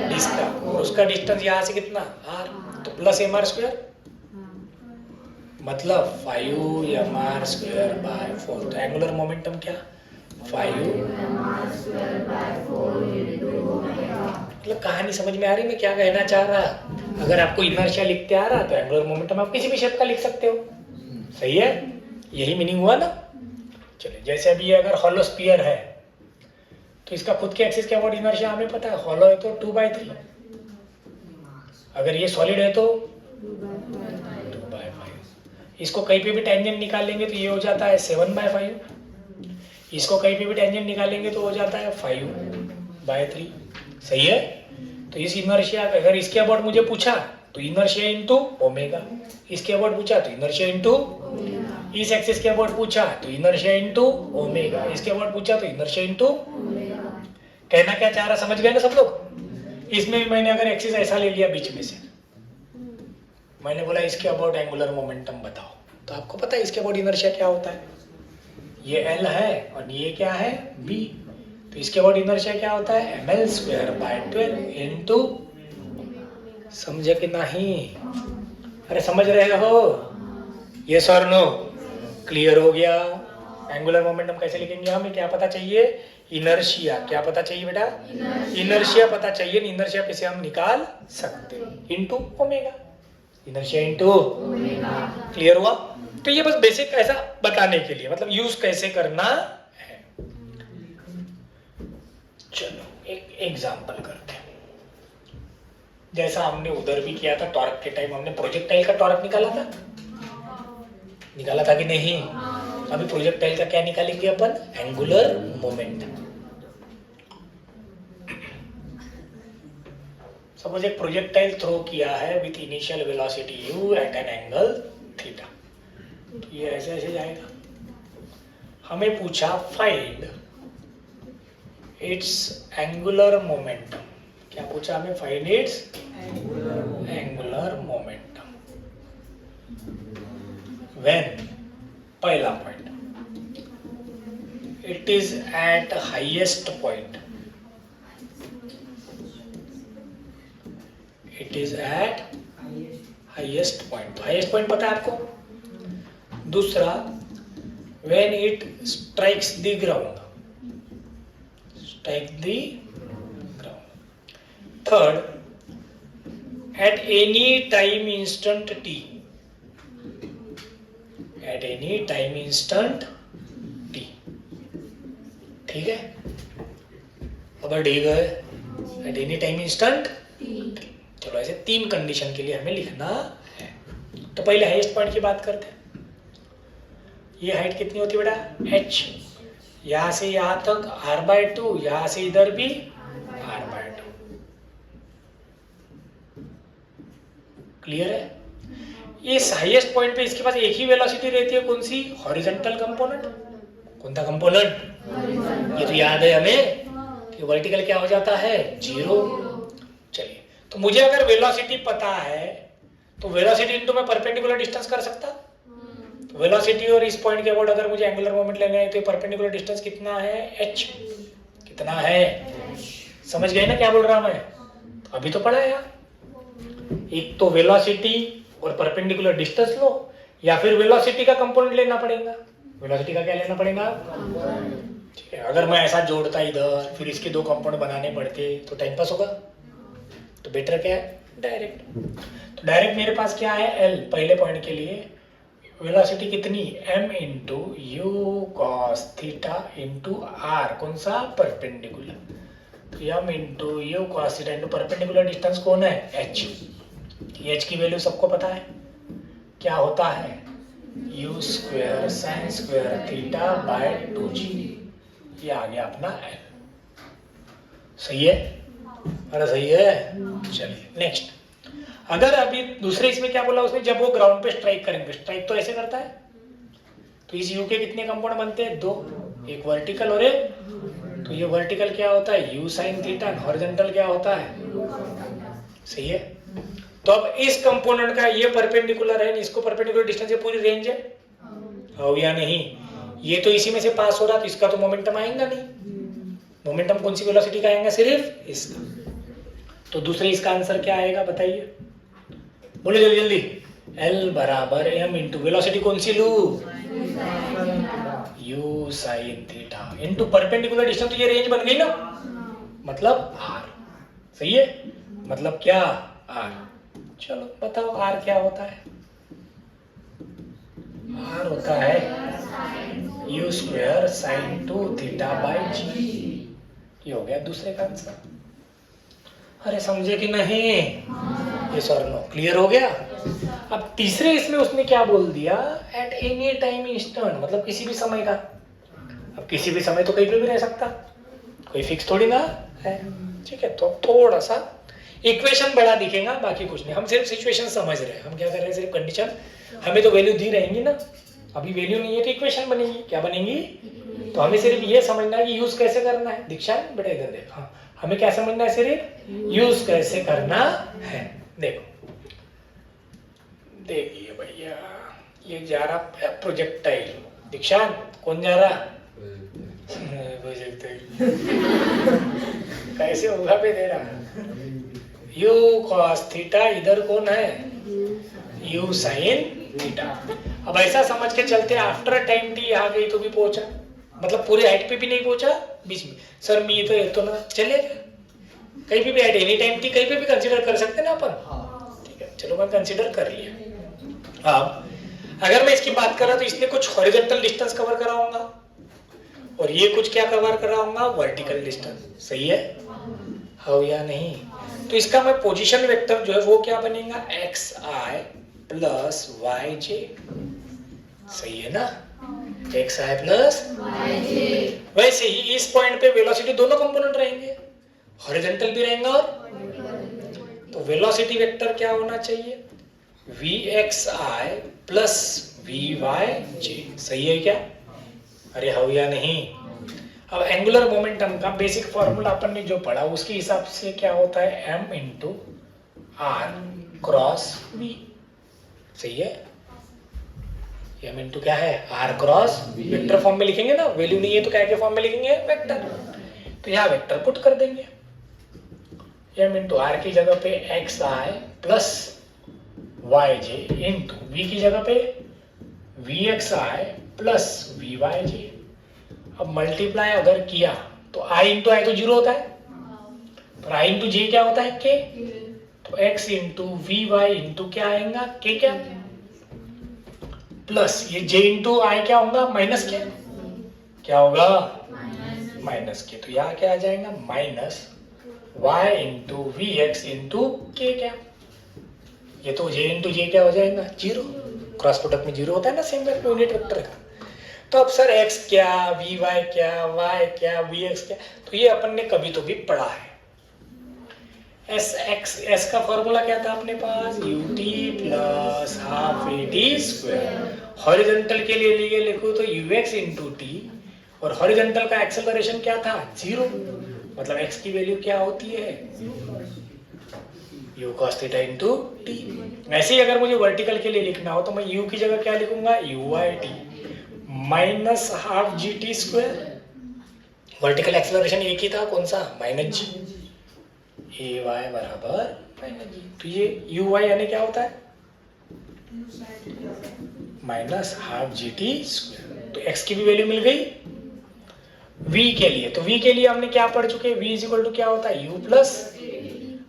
A: डिस्क का, और उसका डिस्टेंस यहाँ से कितना, r, तो प्लस mr स्क्वायर, मतलब 5mr स्क्वायर बाय 4। तो एंगुलर मोमेंटम क्या, 5mr square by 4 into omega. मतलब कहानी समझ में आ रही मैं क्या कहना चाह रहा। अगर आपको इनर्शिया लिखते आ रहा तो एंगुलर मोमेंटम आप किसी भी शेप का लिख सकते हो, सही है, यही मीनिंग हुआ ना। चलिए, जैसे अभी अगर हॉलो स्फीयर है तो इसका खुद के एक्सिस के अबाउट इनर्शिया हमें पता है, हॉलो है तो 2/3, अगर ये सॉलिड है तो 2/5। इसको कहीं पे भी टेंजेंट निकालेंगे तो ये हो जाता है 7/5, इसको कहीं पे भी टेंजेंट निकालेंगे तो हो जाता है 5/3, सही है। तो इस इनर्शिया अगर इसके अबाउट मुझे पूछा तो इनर्शिया इनटू ओमेगा, इसके अबाउट पूछा तो इनर्शिया इनटू, इस एक्सिस के अबाउट पूछा तो इनर्शिया इनटू ओमेगा, इसके अबाउट पूछा तो इनर्शिया इनटू। कहना क्या चाह रहा समझ गए ना सब लोग। इसमें भी मैंने अगर एक्सिस ऐसा ले लिया बीच में से, मैंने बोला इसके अबाउट एंगुलर मोमेंटम बताओ, तो आपको पता है इसके अबाउट इनर्शिया क्या होता है, ये L है और ये क्या है B, तो इसके अबाउट इनर्शिया क्या होता है, ml स्क्वायर बाय 12 इनटू, समझे कि नहीं, अरे समझ रहे हो, यस और नो, क्लियर हो गया। एंगुलर मोमेंटम कैसे लिखेंगे, हमें क्या पता चाहिए, इनर्शिया, क्या पता चाहिए बेटा, इनर्शिया पता चाहिए, इनर्शिया पे से हम निकाल सकते हैं into omega, inertia into omega. Clear हुआ? तो ये बस बेसिक ऐसा बताने के लिए, मतलब यूज कैसे करना है। चलो एक एग्जांपल करते हैं, जैसा हमने उधर भी किया था टॉर्क के टाइम, हमने प्रोजेक्टाइल का टॉर्क निकाला था कि नहीं। अभी प्रोजेक्टाइल का क्या निकालेंगे अपन, एंगुलर मोमेंटम। सपोज एक प्रोजेक्टाइल थ्रो किया है with initial velocity u at an angle theta, तो ये ऐसे ऐसे जाएगा। हमें पूछा फाइंड इट्स एंगुलर मोमेंटम, क्या पूछा हमें, find its angular momentum when, पहला point, it is at highest point, it is at highest point, highest point पता है आपको। दूसरा, when it strikes the ground, strike the ground. Third, at any time instant T, at any time instant T, ठीक है। अब ठीक है, eight any time instant. चलो ऐसे 3 कंडीशन के लिए हमें लिखना है। तो पहले हाईएस्ट पॉइंट की बात करते हैं। ये हाइट कितनी होती है बेटा, h, यहां से यहां तक r/2, यहां से इधर भी r/2। क्लियर है। इस हाईएस्ट पॉइंट पे इसके पास एक ही वेलोसिटी रहती है, कौन सी, हॉरिजॉन्टल कंपोनेंट। कौन सा कंपोनेंट, ये तो याद है हमें कि वर्टिकल क्या हो जाता है, 0। चलिए, तो मुझे अगर वेलोसिटी पता है तो वेलोसिटी इनटू मैं परपेंडिकुलर डिस्टेंस कर सकता। तो वेलोसिटी और इस पॉइंट के अबाउट अगर मुझे एंगुलर मोमेंट लेना है तो परपेंडिकुलर डिस्टेंस कितना है, h। कितना है, समझ गए ना क्या बोल रहा मैं, अभी तो पढ़ा है। एक तो वेलोसिटी और परपेंडिकुलर डिस्टेंस लो, या फिर वेलोसिटी का कंपोनेंट लेना पड़ेगा। वेलोसिटी का क्या लेना पड़ेगा, ठीक है। अगर मैं ऐसा जोड़ता इधर, फिर इसके 2 कंपोनेंट बनाने पड़ते तो टाइम पास होगा। तो बेटर क्या है, डायरेक्ट। तो डायरेक्ट मेरे पास क्या है, L पहले पॉइंट के लिए वेलोसिटी कितनी, m इंटू you cos theta into r, कौन सा, परपेंडिकुलर। तो m इंटू you cos theta into perpendicular distance कौन है, h। h की वैल्यू सबको पता है, क्या होता है, u square sine square theta by 2g। ये आ गया अपना L। सही है, अरे सही है। चलिए नेक्स्ट, अगर अभी दूसरे इसमें क्या बोला उसने, जब वो ग्राउंड पे स्ट्राइक करेंगे, स्ट्राइक तो ऐसे करता है, तो इस यू के कितने कंपोनेंट बनते हैं, 2, एक वर्टिकल और एक, तो ये वर्टिकल क्या होता है, यू साइन थीटा, हॉरिजॉन्टल क्या होता है, सही है। तो अब इस कंपोनेंट का ये परपेंडिकुलर है, इसको परपेंडिकुलर डिस्टेंस ये पूरी रेंज है, हो या नहीं। ये तो इसी में से पास हो रहा, तो इसका तो मोमेंटम आएगा नहीं। मोमेंटम कौन सी वेलोसिटी का आएगा, सिर्फ इसका। तो दूसरे इसका आंसर क्या आएगा बताइए, बोले जल्दी जल्दी। L बराबर m इंटू वेलोसिटी कौन सी लू, u sine theta into perpendicular distance. तो ये रेंज बन गई ना, मतलब r। सही है, मतलब क्या, r। चलो बताओ r क्या होता है, r होता है u square sine 2 theta by g। ये हो गया दूसरे का आंसर। अरे समझे कि नहीं, ये सर नो, क्लियर हो गया। अब तीसरे इसमें उसने क्या बोल दिया, एट एनी टाइम इंस्टेंट, मतलब किसी भी समय का। अब किसी भी समय तो कहीं पे भी रह सकता, कोई फिक्स थोड़ी ना है, ठीक है। तो थोड़ा सा इक्वेशन बड़ा दिखेगा, बाकी कुछ नहीं, हम सिर्फ सिचुएशन समझ रहे हैं। हम क्या कर रहे हैं, सिर्फ कंडीशन, हमें तो वैल्यू दी रहेंगी ना, अभी वैल्यू नहीं है तो इक्वेशन बनेगी, क्या बनेगी। तो हमें सिर्फ ये समझना है कि यूज कैसे करना है। दीक्षांत बेटा इधर देख, हाँ हमें क्या समझना है, सिर्फ यूज कैसे करना है। देखो देखिए भैया, ये जा रहा प्रोजेक्टाइल, दीक्षांत कौन जा रहा, प्रोजेक्टाइल कैसे होगा पे दे रहा, यू कॉस थीटा, इधर कौन है, यू साइन थीटा। अब ऐसा समझ के चलते, आफ्टर टाइम टी आ गई तो भी पहुंचा, मतलब पूरे हाइट पे भी नहीं पहुंचा, बीच में। सर मी तो ना चले, कहीं पे भी एट एनी टाइम टी कहीं पे भी कंसीडर कर सकते ना अपन, ठीक है। चलो मैं कंसीडर कर लिया। अब अगर मैं इसकी बात कर रहा तो इसने कुछ हॉरिजॉन्टल डिस्टेंस कवर कराऊंगा और ये कुछ क्या कवर कराऊंगा, वर्टिकल डिस्टेंस। सही है, हो या नहीं। तो इसका मैं पोजीशन वेक्टर जो है वो क्या बनेगा, x I plus Y J. सही है ना, एक्स आई प्लस वाई जे। वैसे ही इस पॉइंट पे वेलोसिटी दोनों कंपोनेंट रहेंगे, हॉरिजॉन्टल भी रहेंगे और तो वेलोसिटी वेक्टर क्या होना चाहिए, V X I plus V Y J. सही है क्या, अरे हो या नहीं। अब एंगुलर मोमेंटम का बेसिक फॉर्मूला अपन ने जो पढ़ा उसके हिसाब से क्या होता है, m into r cross v. सही है, m इंटू क्या है, r क्रॉस वेक्टर फॉर्म में लिखेंगे ना, वैल्यू नहीं है तो क्या के फॉर्म में लिखेंगे, वेक्टर। तो यहाँ वेक्टर पुट कर देंगे, m इंटू आर की जगह पे X I plus Y J into V की जगह पे V X I plus V Y J. अब मल्टीप्लाई अगर किया तो आई इंटू आई तो 0 होता है, पर आई इंटू जे क्या होता है के, तो x into v y into क्या आएगा के क्या, प्लस ये j इंटू आई क्या होगा माइनस के, क्या होगा माइनस के, तो यहाँ क्या आ जाएगा minus y into v x into k क्या, ये तो j इंटू जे क्या हो जाएगा 0, क्रॉस प्रोडक्ट में 0 होता है ना सेम यूनिट वेक्टर का। तो अब सर x क्या, वी वाई क्या, y क्या, वी एक्स क्या, तो ये अपन ने कभी तो भी पढ़ा है। S का फॉर्मूला क्या था अपने पास, ut plus half A T square. Horizontal के लिए लिए लिखो तो ux इंटू टी, और हॉरिजॉन्टल का एक्सेलरेशन क्या था 0, मतलब x की वैल्यू क्या होती है u cos theta into T. वैसे ही अगर मुझे वर्टिकल के लिए लिखना हो तो मैं u की जगह क्या लिखूंगा ui t minus half G T square. Vertical acceleration एक ही था, कौन सा, माइनस जी, ए वाई बराबर माइनस जी। तो ये यू वाई यानी क्या होता है minus half G T square. तो x की भी वैल्यू मिल गई v के लिए, तो v के लिए हमने क्या पढ़ चुके हैं, v इज इक्वल टू क्या होता है u प्लस,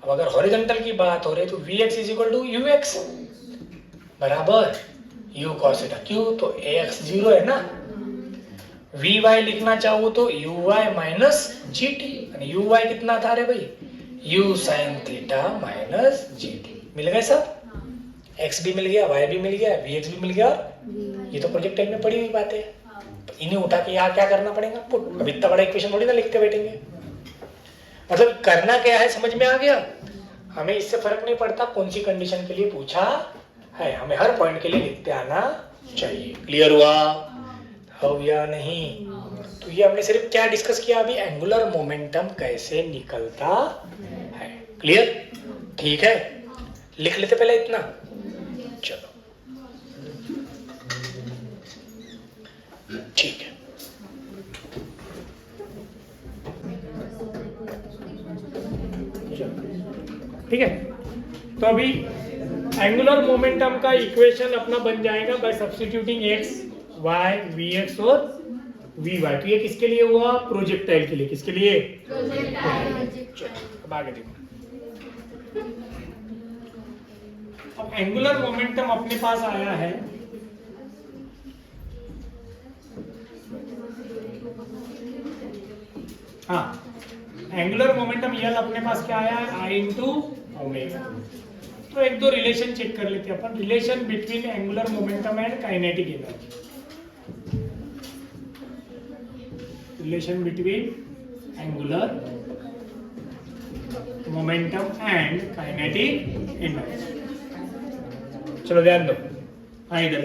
A: अब अगर हॉरिजॉन्टल की बात हो रही है तो vx is equal to ux बराबर u cos थीटा, क्यों, तो ax 0 है ना, vy लिखना चाहूँ तो uy माइनस जी टी, यानी uy कितना था रे भाई u sin theta minus G T. मिल गए सब, x भी मिल गया, y भी मिल गया, vx भी मिल गया, और ये तो प्रोजेक्ट टाइम में पड़ी हुई बात है, तो इन्हें उठा के यहाँ क्या करना पड़ेगा पुट। अब इतना बड़ा इक्वेशन थोड़ी ना लिखते बैठेंगे, मतलब करना क्या है समझ में आ गया। हमें इससे फर्क नहीं पड़ता कौन सी कंडीशन के लिए पूछा है, हमें हर पॉइंट के लिए लिखते आना चाहिए। क्लियर हुआ हो या नहीं। तो ये हमने सिर्फ क्या डिस्कस किया अभी, एंगुलर मोमेंटम कैसे निकलता है। क्लियर, ठीक है, लिख लेते पहले इतना, चलो ठीक है। ठीक है, तो अभी एंगुलर मोमेंटम का इक्वेशन अपना बन जाएगा bye substituting x, y, vx और vy। तो ये किसके लिए हुआ, प्रोजेक्टाइल के लिए, किसके लिए, प्रोजेक्टाइल। अब आगे देखो, अब एंगुलर मोमेंटम अपने पास आया है हाँ, एंगुलर मोमेंटम यल अपने पास क्या आया है आई इंटू ओमेगा। तो एक दो रिलेशन चेक कर लेते हैं अपन, relation between angular momentum and kinetic energy. Relation between angular momentum and kinetic energy. चलो ध्यान दो, हाँ इधर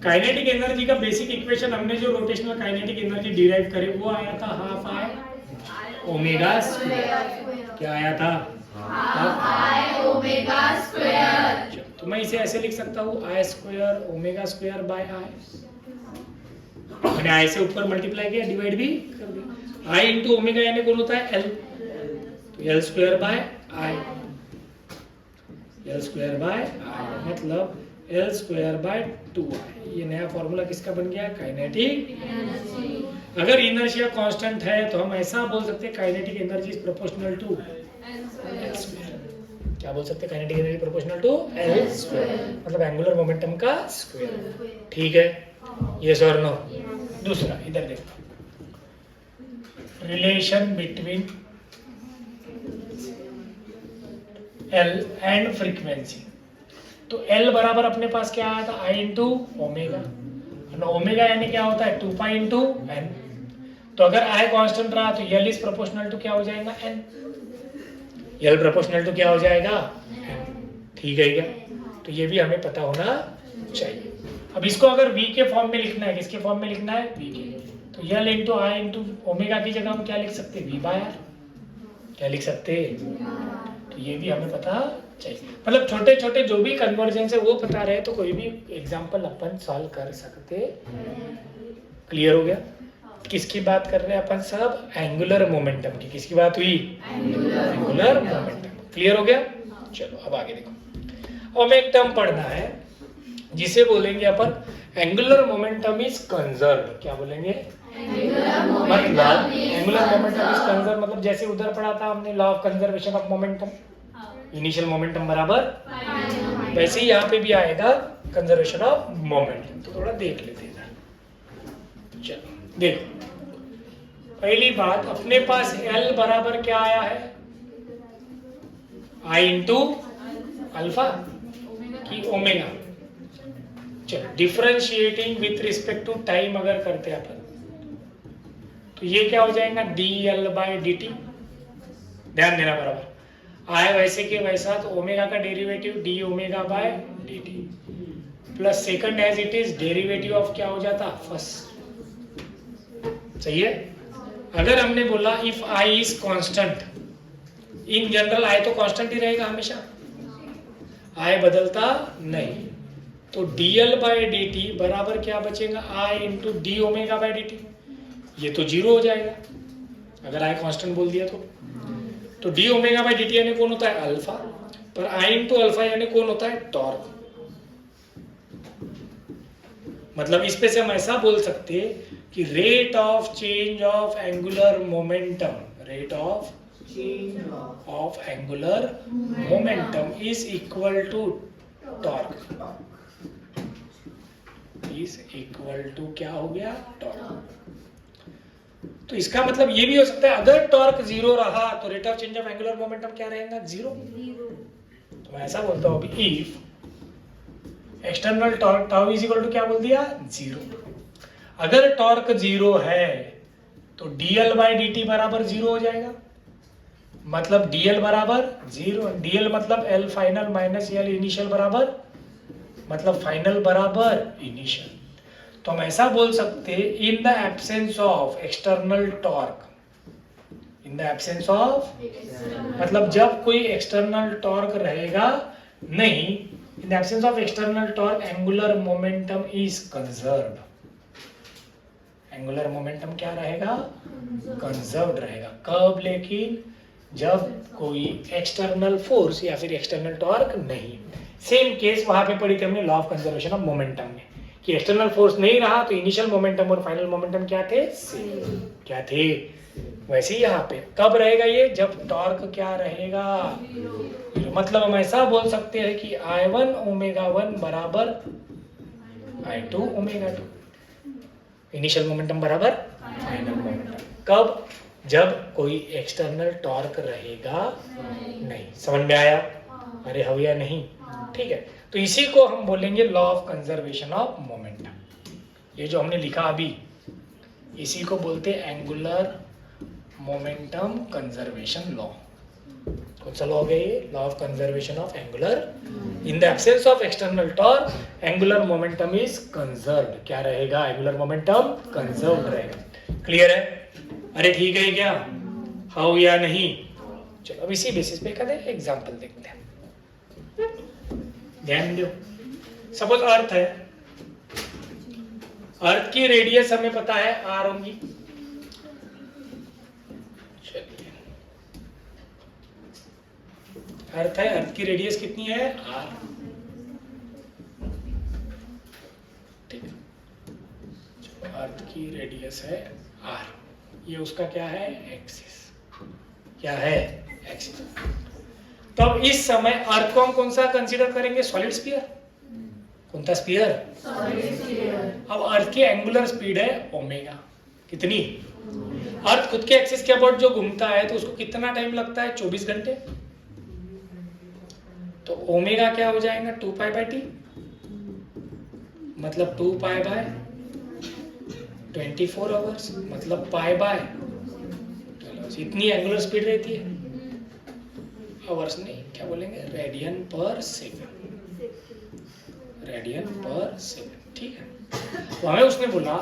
A: काइनेटिक एनर्जी का बेसिक इक्वेशन हमने जो रोटेशनल काइनेटिक एनर्जी डिराइव करे वो आया था हाफ आई ओमेगा स्क्वायर। क्या आया था, हाफ आई ओमेगा स्क्वायर। तो मैं इसे ऐसे लिख सकता हूँ आई स्क्वायर ओमेगा स्क्वायर बाय आई, मैंने आई से ऊपर मल्टीप्लाई किया, डिवाइड भी कर दिया। आई इंटू ओमेगा यानी कौन होता है एल, तो L square by I, L square by I मतलब एल स्क्वायर बाय 2i। ये नया फॉर्मूला किसका बन गया, काइनेटिक एनर्जी। अगर इनर्शिया कांस्टेंट है तो हम ऐसा बोल सकते हैं kinetic energy is proportional to L square. क्या बोल सकते हैं, kinetic energy proportional to L square, मतलब एंगुलर मोमेंटम का स्क्वायर। ठीक है, यस और नो। दूसरा इधर देखो, relation between L and frequency. तो L बराबर अपने पास क्या आया था आई इंटू ओमेगा, ओमेगा यानी क्या होता है 2 पाई इंटू एन। तो अगर I कांस्टेंट रहा तो L इज प्रोपोर्शनल टू क्या हो जाएगा N, L प्रोपोर्शनल टू क्या हो जाएगा N। ठीक है क्या, तो ये भी हमें पता होना चाहिए। अब इसको अगर V के फॉर्म में लिखना है, किसके फॉर्म में लिखना है V के, तो L इंटू आई इंटू ओमेगा की जगह हम क्या लिख सकते हैं V बाय R, क्या लिख सकते हैं, तो ये भी हमें पता चाहिए। मतलब छोटे छोटे जो भी कन्वर्जेंस है वो पता रहे तो कोई भी एग्जांपल अपन सॉल्व कर सकते। क्लियर हो गया, किसकी बात कर रहे हैं अपन सब, एंगुलर मोमेंटम की। किसकी बात हुई, एंगुलर मोमेंटम। क्लियर हो गया, चलो अब आगे देखो। मोमेंटम पढ़ना है जिसे बोलेंगे अपन एंगुलर मोमेंटम इज कंजर्व्ड। क्या बोलेंगे? मतलब एंगुलर मोमेंटम इज कंजर्व मतलब जैसे उधर पढ़ा था हमने law of conservation of momentum, initial momentum बराबर, वैसे ही यहाँ पे भी आएगा कंजर्वेशन ऑफ मोमेंटम। तो थोड़ा देख लेते हैं। चलो देखो, पहली बात अपने पास L बराबर क्या आया है? I इंटू अल्फा की ओमेगा। चलो differentiating with respect to time अगर करते हैं अपन तो ये क्या हो जाएगा? dl/dt। ध्यान देना बराबर, आए वैसे के वैसा, तो ओमेगा का डेरिवेटिव d ओमेगा/dt plus second as it is derivative of क्या हो जाता? फर्स्ट। सही है। अगर हमने बोला if i is constant, in general i तो कांस्टेंट ही रहेगा हमेशा, i बदलता नहीं, तो dl/dt बराबर क्या बचेगा? i इंटू डी ओमेगा/dt। ये तो जीरो हो जाएगा अगर i कांस्टेंट बोल दिया तो डी ओमेगा/dt यानी कौन होता है? अल्फा, पर i इंटू अल्फा यानी कौन होता है? टॉर्क। मतलब इस पे से हम ऐसा बोल सकते हैं कि rate of change of angular momentum, rate of angular momentum is equal to torque, is equal to क्या हो गया? टॉर्क। तो इसका मतलब ये भी हो सकता है अगर टॉर्क जीरो रहा तो rate of change of angular momentum क्या रहेगा? जीरो। तो मैं ऐसा बोलता हूं अभी, if external torque tau is equal to क्या बोल दिया? जीरो। अगर टॉर्क जीरो है तो dl/dt बराबर जीरो हो जाएगा। मतलब dl बराबर जीरो, dl मतलब L final minus L initial बराबर, मतलब फाइनल बराबर इनिशियल। तो हम ऐसा बोल सकते हैं in the absence of external torque, in the absence of मतलब जब कोई एक्सटर्नल टॉर्क रहेगा नहीं, in the absence of external torque angular momentum is conserved. Angular momentum क्या रहेगा? कंजर्व्ड रहेगा। कब? लेकिन जब कोई एक्सटर्नल फोर्स या फिर एक्सटर्नल टॉर्क नहीं। सेम केस वहां पे पढ़ी थी हमने law of conservation of momentum में कि एक्सटर्नल फोर्स नहीं रहा तो इनिशियल मोमेंटम और फाइनल मोमेंटम क्या थे? सेम। क्या थे? वैसे ही यहाँ पे कब रहेगा ये? जब टॉर्क क्या रहेगा? मतलब हम ऐसा बोल सकते हैं कि I1 ओमेगा 1 बराबर I2 ओमेगा 2, इनिशियल मोमेंटम बराबर फाइनल मोमेंटम। कब? जब कोई एक्सटर्नल टॉर्क रहेगा नहीं। समझ में आया? अरे हो या नहीं? ठीक है। तो इसी को हम बोलेंगे law of conservation of momentum. ये जो हमने लिखा अभी, इसी को बोलते हैं एंगुलर मोमेंटम कंजर्वेशन लॉ। कौन सा लॉ हो गया ये? Law of conservation of angular. In the absence of external torque angular momentum is conserved. क्या रहेगा? एंगुलर मोमेंटम कंजर्व्ड रहेगा। क्लियर है? अरे ठीक है क्या? हाँ या नहीं? चलो अब इसी बेसिस पे करें एग्जांपल देखते हैं। ध्यान दो, सपोज अर्थ है, अर्थ की रेडियस हमें पता है r होगी। चलिए, अर्थ है, अर्थ की रेडियस कितनी है? r। ठीक है, अर्थ की रेडियस है r, ये उसका क्या है? एक्सिस। क्या है? एक्सिस। तो अब इस समय अर्थ को हम कौन सा कंसीडर करेंगे? Solid sphere. कौन सा स्फीयर? Solid sphere. अब अर्थ की एंगुलर स्पीड है ओमेगा। कितनी? अर्थ खुद के एक्सिस के अबाउट जो घूमता है तो उसको कितना टाइम लगता है? 24 घंटे। तो ओमेगा क्या हो जाएगा? 2π/t, मतलब 2π/24 आवर्स, मतलब π/, इतनी एंगुलर स्पीड रहती है। आवर्स नहीं, क्या बोलेंगे? रेडियन पर सेकंड, रेडियन पर सेकंड। ठीक है। तो हमें उसने बोला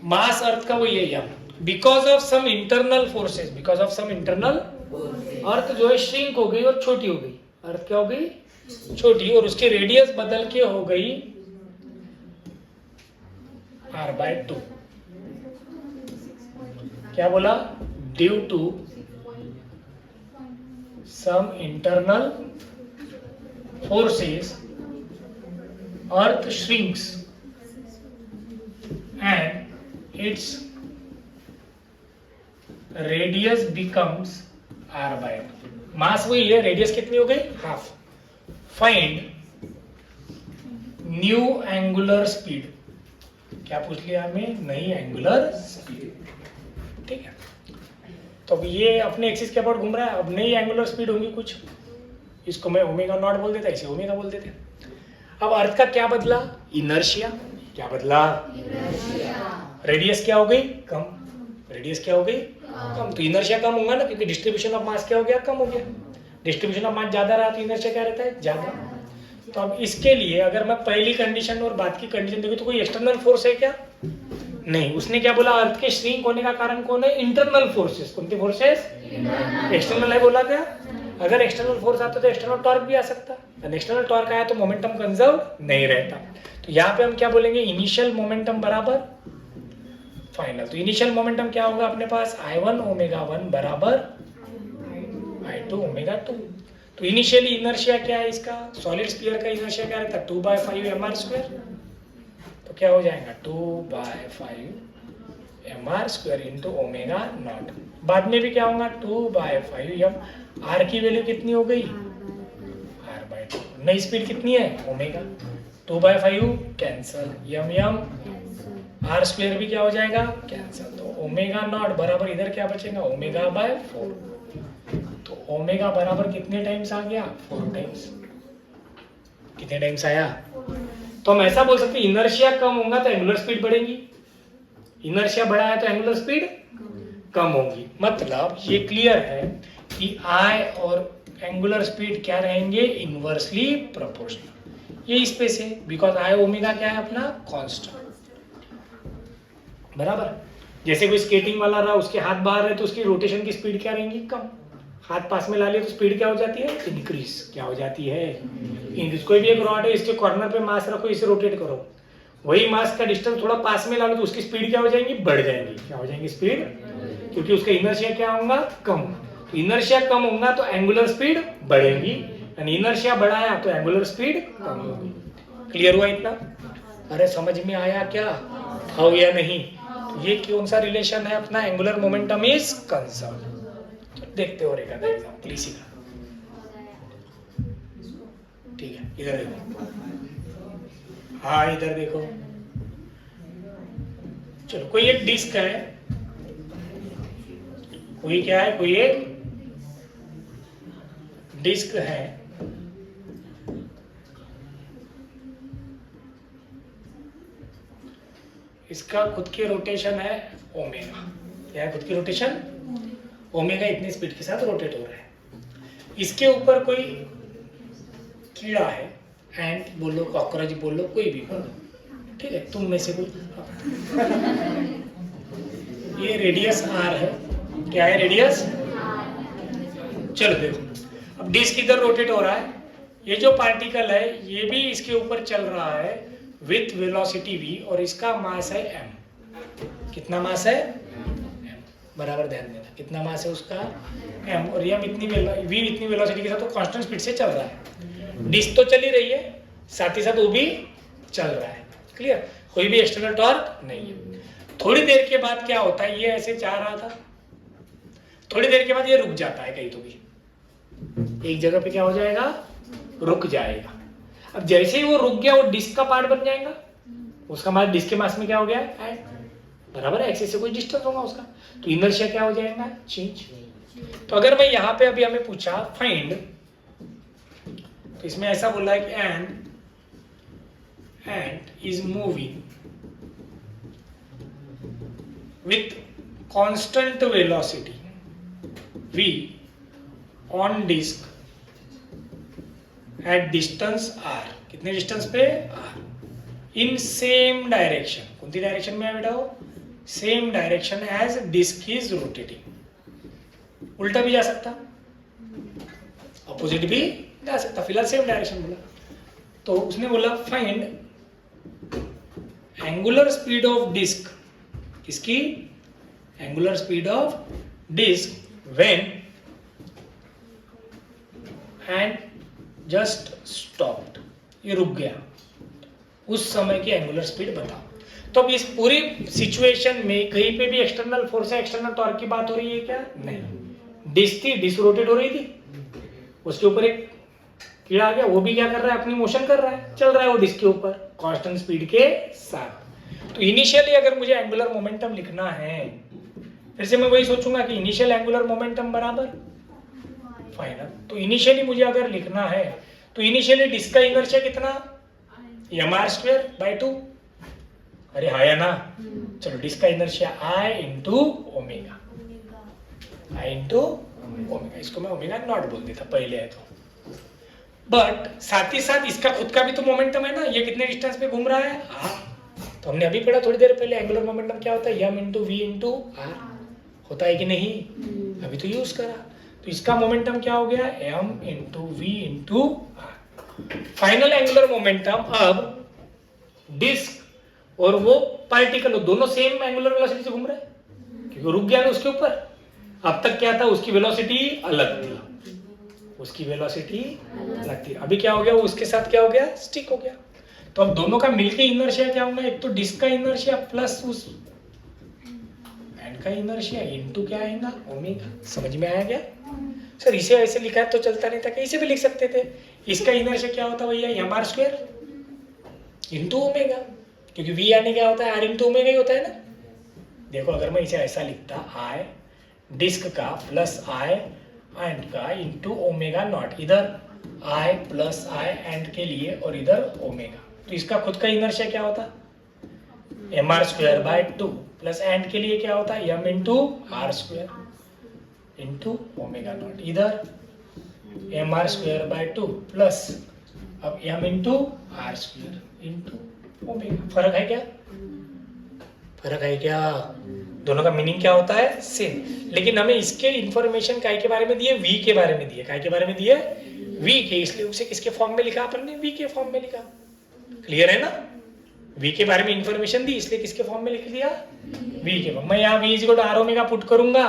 A: मास अर्थ का वो यही है, because of some internal forces, because of some internal, earth जो है श्रिंक हो गई और छोटी हो गई। अर्थ क्या हो गई? छोटी, और उसकी रेडियस बदल के हो गई r/2। क्या बोला? Due to some internal forces, earth shrinks and its radius becomes r by 2. मास वही है, रेडियस कितनी हो गई? Half. Find new angular speed. क्या पूछ लिया हमें? नई एंगुलर स्पीड. ठीक है, तो अब ये अपने एक्सिस के अबाउट घूम रहा है. अब नई एंगुलर स्पीड होगी कुछ, इसको मैं ओमेगा नॉट बोल देता, इसे ओमेगा बोल देते. अब अर्थ का क्या बदला? इनर्शिया. क्या बदला? रेडियस क्या हो गई? कम. रेडियस क्या हो गई? कम. तो इनर्शिया कम होगा ना, क्योंकि डिस्ट्रीब्यूशन ऑफ मास क्या हो गया? कम हो गया. डिस्ट्रीब्यूशन ऑफ मास ज्यादा रहा तो इनर्शिया क्या रहता है? ज्यादा. तो अब इसके लिए अगर मैं पहली कंडीशन और बाद की कंडीशन देखूं तो कोई एक्सटर्नल फोर्स है क्या? नहीं. उसने क्या बोला? अर्थ के श्रिंक होने का कारण कौन है? Internal forces. कौन सी फोर्सेस? एक्सटर्नल है बोला क्या? अगर एक्सटर्नल फोर्स आता तो एक्सटर्नल टॉर्क भी आ सकता. एक्सटर्नल टॉर्क आया तो मोमेंटम कंजर्व नहीं रहता. तो यहाँ पे हम क्या बोलेंगे? इनिशियल मोमेंटम बराबर फाइनल. तो इनिशियल मोमेंटम क्या होगा अपने पास? I1 ओमेगा 1 बराबर I2 ओमेगा 2. तो इनिशियली इनर्शिया क्या है इसका? सॉलिड स्फीयर का इनर्शिया क्या रहता है? 2/5 mr². तो क्या हो जाएगा? 2/5 mr² इंटू ओमेगा नॉट. बाद में भी क्या होगा? 2/5 m. आर की वैल्यू कितनी हो गई? r/2. नई स्पीड कितनी है? ओमेगा. 2/5 कैंसल, m r² भी क्या हो जाएगा? कैंसल. तो ओमेगा नॉट बराबर इधर क्या बचेगा? ओमेगा/4. तो ओमेगा बराबर कितने टाइम्स आ गया? 4 टाइम्स. कितने टाइम्स आया? तो हम ऐसा बोल सकते हैं इनर्शिया कम होगा तो एंगुलर स्पीड बढ़ेगी, इनर्शिया बढ़ा है तो एंगुलर स्पीड कम होगी. मतलब ये क्लियर है कि आई और एंगुलर स्पीड क्या रहेंगे? Inversely proportional. ये इस पे से, बिकॉज आई ओमेगा क्या है अपना? कांस्टेंट. बराबर. जैसे कोई स्केटिंग वाला रहा, उसके हाथ बाहर है तो उसकी रोटेशन की स्पीड क्या रहेंगी? कम. हाथ पास में ला लिया तो स्पीड क्या हो जाती है? इंक्रीज. क्या हो जाती है? इंक्रीज. कोई भी एक रॉड है, इसके कॉर्नर पे मास रखो, इसे रोटेट करो, वही मास का डिस्टेंस थोड़ा पास में ला लो तो उसकी स्पीड क्या हो जाएगी? बढ़ जाएंगी. क्या हो जाएंगी? स्पीड. क्योंकि उसका इनर्शिया क्या होगा? कम. तो इनर्शिया कम होगा तो एंगुलर स्पीड बढ़ेगी, और इनर्शिया बढ़ाया तो एंगुलर स्पीड कम होगी. क्लियर हुआ इतना? अरे समझ में आया क्या? हाँ या नहीं? ये कौन सा रिलेशन है अपना? Angular momentum is conserved. देखते हो रहेगा एग्जाम्पल इसी का. ठीक है, इधर देखो. हाँ इधर देखो. चलो, कोई एक डिस्क है, कोई क्या है? कोई एक डिस्क है. इसका खुद की रोटेशन है ओमेगा. क्या है खुद की रोटेशन? ओमेगा इतनी स्पीड के साथ रोटेट हो रहा है. इसके ऊपर कोई कीड़ा है, एंट बोलो, कॉकरोच बोलो, कोई भी बोलो. ठीक है, तुम में से कोई. ये रेडियस आर है. क्या है? रेडियस. चलो देखो, अब डिस्क इधर रोटेट हो रहा है. ये जो पार्टिकल है ये भी इसके ऊपर चल रहा है विथ वेलोसिटी v, और इसका मास है m. कितना मास है? m. बराबर ध्यान देना, कितना मास है उसका? m. और ये इतनी v इतनी वेलोसिटी के साथ तो कांस्टेंट स्पीड से चल रहा है. डिस्क तो चल ही रही है, साथ ही साथ वो भी चल रहा है. क्लियर? कोई भी एक्सटर्नल टॉर्क नहीं है. थोड़ी देर के बाद क्या होता है? ये ऐसे जा रहा था, थोड़ी देर के बाद ये रुक जाता है कहीं तो भी, एक जगह पे क्या हो जाएगा? रुक जाएगा. अब जैसे ही वो रुक गया, वो डिस्क का पार्ट बन जाएगा. उसका मास डिस्क के मास में क्या हो गया? ऐड. बराबर है, एक्सिस से कोई डिस्टेंस होगा उसका, तो इनर्शिया क्या हो जाएगा? चेंज. तो अगर मैं यहाँ पे अभी हमें पूछा फाइंड, तो इसमें ऐसा बोला है कि ant is moving with constant velocity v on disk at distance r. कितने डिस्टेंस पे? r. in same direction. कौन सी डायरेक्शन में है बेटा? Same direction as disc is rotating. उल्टा भी जा सकता, अपोजिट भी जा सकता, फिलहाल सेम डायरेक्शन बोला. तो उसने बोला find angular speed of disc. किसकी? Angular speed of disc when, and just stopped, ये रुक गया, उस समय की एंगुलर स्पीड बताओ। तो अब इस पूरी सिचुएशन में कहीं पे भी एक्सटर्नल फोर्स या एक्सटर्नल टॉर्क की बात हो रही है क्या? नहीं। डिस्क थी, डिस्क रोटेट हो रही थी, उसके ऊपर एक कीड़ा आ गया, वो भी क्या कर रहा है? अपनी मोशन कर रहा है, चल रहा है वो डिस्क के ऊपर कांस्टेंट स्पीड के साथ। तो इनिशियली अगर मुझे एंगुलर मोमेंटम लिखना है, फिर से मैं वही सोचूंगा कि इनिशियल एंगुलर मोमेंटम बराबर फाइनल। तो इनिशियली मुझे अगर लिखना है तो इनिशियली डिस्क का इनर्शिया कितना? mr²/2। अरे हाँ या ना? चलो डिस्क का inertia I into omega, I into omega, इसको मैं ओमेगा नॉट बोल देता पहले है तो। बट साथ ही साथ इसका खुद का भी तो मोमेंटम है ना, ये कितने डिस्टेंस पे घूम रहा है? तो हमने अभी पढ़ा थोड़ी देर पहले एंगुलर मोमेंटम क्या होता है? m into v into r होता है कि नहीं? अभी तो यूज करा। तो इसका मोमेंटम क्या हो गया? m into v into r. Final angular momentum अब डिस्क और वो पार्टिकल दोनों सेम एंगुलर वेलोसिटी से घूम रहे हैं, क्योंकि रुक गया ना उसके ऊपर। अब तक क्या था? उसकी वेलोसिटी अलग थी, उसकी वेलोसिटी अलग थी। अभी क्या हो गया? वो उसके साथ क्या हो गया? स्टिक हो गया। तो अब दोनों का मिलके इनर्शिया क्या होगा? एक तो डिस्क का इनर्शिया प्लस उस एंड का इनर्शिया इनटू क्या आएगा? ओमेगा। समझ में आया क्या? सर इसे ऐसे लिखा है तो चलता नहीं था, कैसे भी लिख सकते थे। इसका इनर्शिया क्या होता भैया? mr² इंटू ओमेगा, क्योंकि v आने क्या होता है? r इंटू ओमेगा ही होता है ना। देखो अगर मैं इसे ऐसा लिखता, I डिस्क का प्लस I एंड का इंटू ओमेगा नॉट, इधर I प्लस I एंड के लिए और इधर ओमेगा, तो इसका खुद का इनर्शिया क्या होता? mr²/2 प्लस एंड के लिए क्या होता है? m into r² into omega naught, इधर mr²/2 प्लस अब m into r² into omega. फर्क है क्या? फर्क है क्या? दोनों का मीनिंग क्या होता है? सेम। लेकिन हमें इसके इंफॉर्मेशन काय के बारे में दिए? v के बारे में दिए। काय के बारे में दिए? v के, इसलिए उसे किसके फॉर्म में लिखा अपन ने? v के फॉर्म में लिखा। क्लियर है ना? v के बारे में इंफॉर्मेशन दी, इसलिए किसके फॉर्म में लिख दिया? v के फॉर्म। मैं यहाँ v is equal to r omega put करूंगा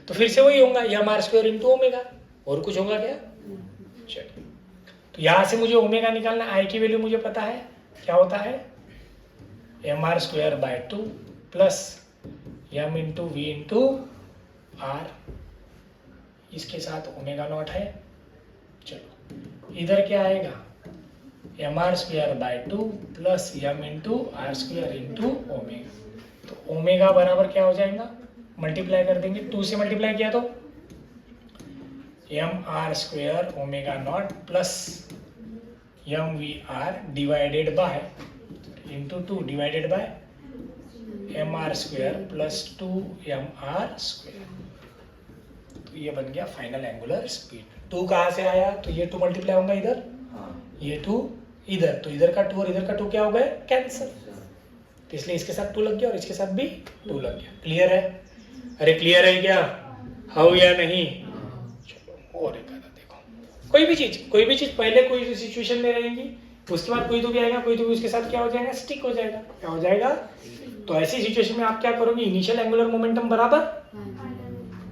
A: तो फिर से वही होगा, mr² इंटू ओमेगा। और कुछ होगा क्या? चलिए, तो यहाँ से मुझे ओमेगा निकालना, I की वैल्यू मुझे पता है क्या होता है? mr²/2 plus m into v into r, इसके साथ ओमेगा नॉट है। चलो इधर क्या आएगा? mr²/2 plus m into r² into omega. तो ओमेगा बराबर क्या हो जाएगा? मल्टीप्लाई कर देंगे, 2 से मल्टीप्लाई किया तो mr² omega naught plus mvr divided by into 2 divided by mr² plus 2mr²। तो ये बन गया फाइनल एंगुलर स्पीड। 2 कहाँ से आया? तो ये 2 मल्टीप्लाई होगा इधर, ये 2 इधर, तो इधर का 2 और इधर का 2 क्या हो गए? कैंसिल। तो इसलिए इसके साथ 2 लग गया और इसके साथ भी 2 लग गया। क्लियर है? अरे क्लियर है क्या? हाँ या नहीं? चलो और एक आधा देखो। कोई भी चीज पहले कोई सिचुएशन में रहेगी, उसके बाद कोई तो भी आएगा, कोई तो भी उसके साथ क्या हो जाएगा? स्टिक हो जाएगा। क्या हो जाएगा? तो ऐसी सिचुएशन में आप क्या करोगे? इनिशियल एंगुलर मोमेंटम बराबर,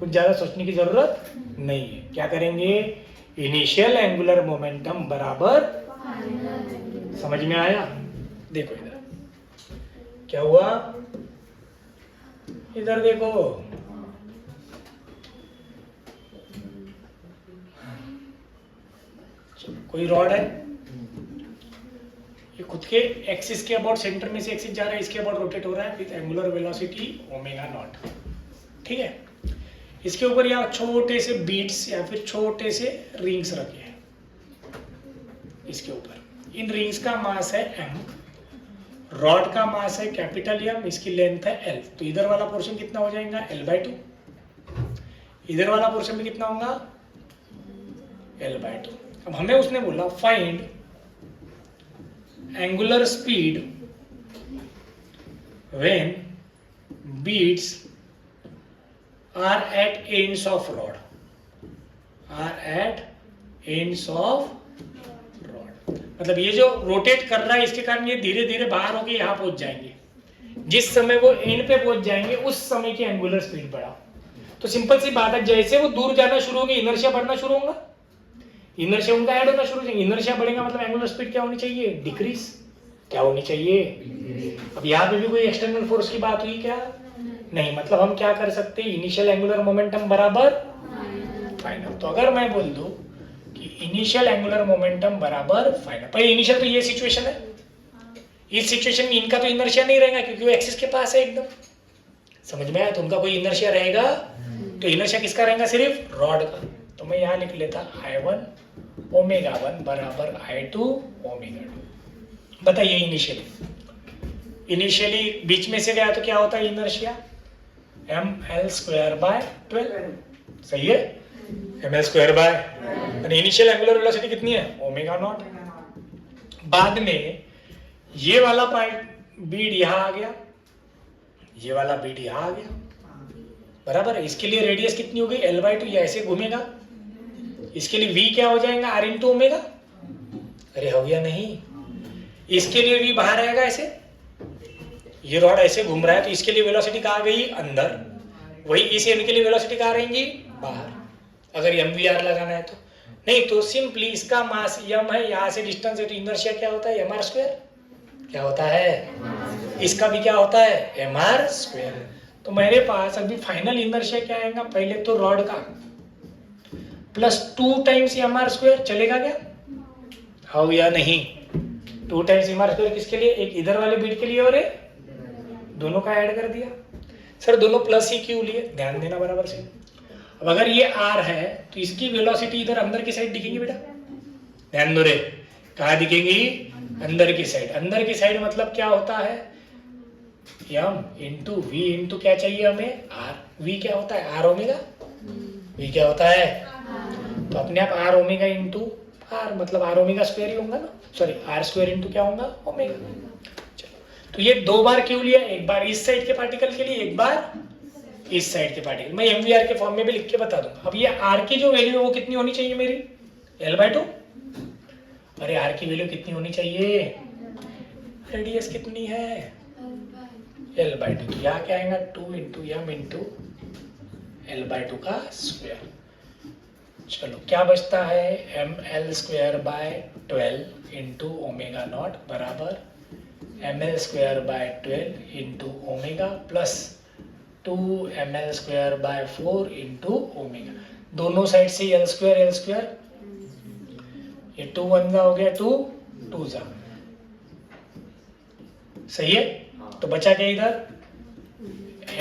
A: कुछ ज्यादा सोचने की जरूरत नहीं है। क्या करेंगे? इनिशियल एंगुलर मोमेंटम बराबर, समझ में आया? देखो इधर क्या हुआ, इधर देखो, कोई रॉड है, ये खुद के एक्सिस के अबाउट सेंटर में से एक्सिस जा रहा है, इसके अबाउट रोटेट हो रहा है with angular velocity omega naught. ठीक है, इसके ऊपर यहाँ छोटे से बीट्स या फिर छोटे से रिंग्स रखे हैं इसके ऊपर। इन रिंग्स का मास है m, रॉड का मास है कैपिटल M, इसकी लेंथ है L। तो इधर वाला पोर्शन कितना हो जाएगा? L/2। इधर वाला पोर्शन में कितना होगा? L/2। अब हमें उसने बोला find angular speed when beads are at ends of rod, are at ends of rod. मतलब ये जो रोटेट कर रहा है इसके कारण ये धीरे धीरे बाहर होके यहाँ पहुंच जाएंगे। जिस समय वो एंड पे पहुंच जाएंगे उस समय की एंगुलर स्पीड बढ़ा। तो सिंपल सी बात है, जैसे वो दूर जाना शुरू होंगे इनर्शिया बढ़ना शुरू होगा। इनर्शिया उनका ऐड होना शुरू हो जाएंगे। इनर्शिया बढ़ेगा मतलब एंगुलर स्पीड क्या होनी चाहिए? डिक्रीज। क्या होनी चाहिए? अब यहाँ पे भी कोई एक्सटर्नल फोर्स की बात हुई क्या? नहीं। मतलब हम क्या कर सकते हैं? इनिशियल एंगुलर मोमेंटम बराबर फाइनल। तो अगर मैं बोल दूं कि इनिशियल एंगुलर मोमेंटम बराबर फाइनल, पहले इनिशियल तो ये सिचुएशन है, इस सिचुएशन में इनका तो इनर्शिया नहीं रहेगा क्योंकि वो एक्सिस के पास है एकदम। समझ में आया? तो उनका कोई इनर्शिया रहेगा, तो इनर्शिया किसका रहेगा? सिर्फ रॉड का। तो मैं यहाँ लिख लेता I1 ओमेगा 1 बराबर I2 ओमेगा 2। बताइए इनिशियली बीच में से गया तो क्या होता है इनर्शिया? mL²/12। सही है, mL²। इनिशियल एंगुलर वेलोसिटी कितनी है? Omega naught. बाद में ये वाला बीड यहाँ आ गया, ये वाला बीड यहाँ आ गया, बराबर है। इसके लिए रेडियस कितनी हो गई? L/2। ये ऐसे घूमेगा, इसके लिए v क्या हो जाएगा? R × omega. अरे हो गया नहीं? इसके लिए v बाहर आएगा ऐसे, ये रॉड ऐसे घूम रहा है तो इसके लिए वेलोसिटी कहाँ गई? अंदर। वही इस एंड के लिए वेलोसिटी कहाँ रहेंगी? बाहर। अगर mvr लगाना है तो नहीं, तो सिंपली इसका मास m है, यहाँ से डिस्टेंस है, तो इनर्शिया क्या होता है? mr²। क्या होता है? इसका भी क्या होता है? mr²। तो मेरे पास अभी फाइनल इनर्शिया क्या आएगा? पहले तो रॉड का प्लस 2 टाइम्स mr²। चलेगा क्या? हाँ या नहीं? 2 टाइम्स mr² किसके लिए? एक इधर वाले बीट के लिए और एक दोनों का ऐड कर दिया। सर दोनों प्लस ही क्यों लिए? ध्यान देना बराबर से। अब अगर ये r है तो इसकी वेलोसिटी इधर अंदर की साइड दिखेगी बेटा, ध्यान दो रे। कहाँ दिखेंगी? अंदर की साइड। अंदर की साइड मतलब क्या होता है? m × v × क्या चाहिए हमें? r। v क्या होता है? r omega. v क्या होता है? तो अपने आप r ओमेगा × r, मतलब r ओमेगा स्क्वायर ही होगा ना, सॉरी r² × क्या होगा? ओमेगा। चलो, तो ये 2 बार क्यों लिया? एक बार इस साइड के पार्टिकल के लिए, एक बार इस साइड के पार्टिकल। मैं mvr के फॉर्म में भी लिख के बता दूंगा। अब ये r की जो वैल्यू है वो कितनी होनी चाहिए मेरी? L/2। अरे r की वैल्यू कितनी होनी चाहिए? रेडियस कितनी है? L/2। तो यहाँ क्या आएगा? 2 × m × L/2 का स्क्वायर। चलो क्या बचता है? mL²/12 × ओमेगा नॉट बराबर mL²/12 × omega plus 2mL²/4 × omega. दोनों साइड से L², ये 2 1 हो गया, 2 2 जा। सही है? तो बचा क्या इधर?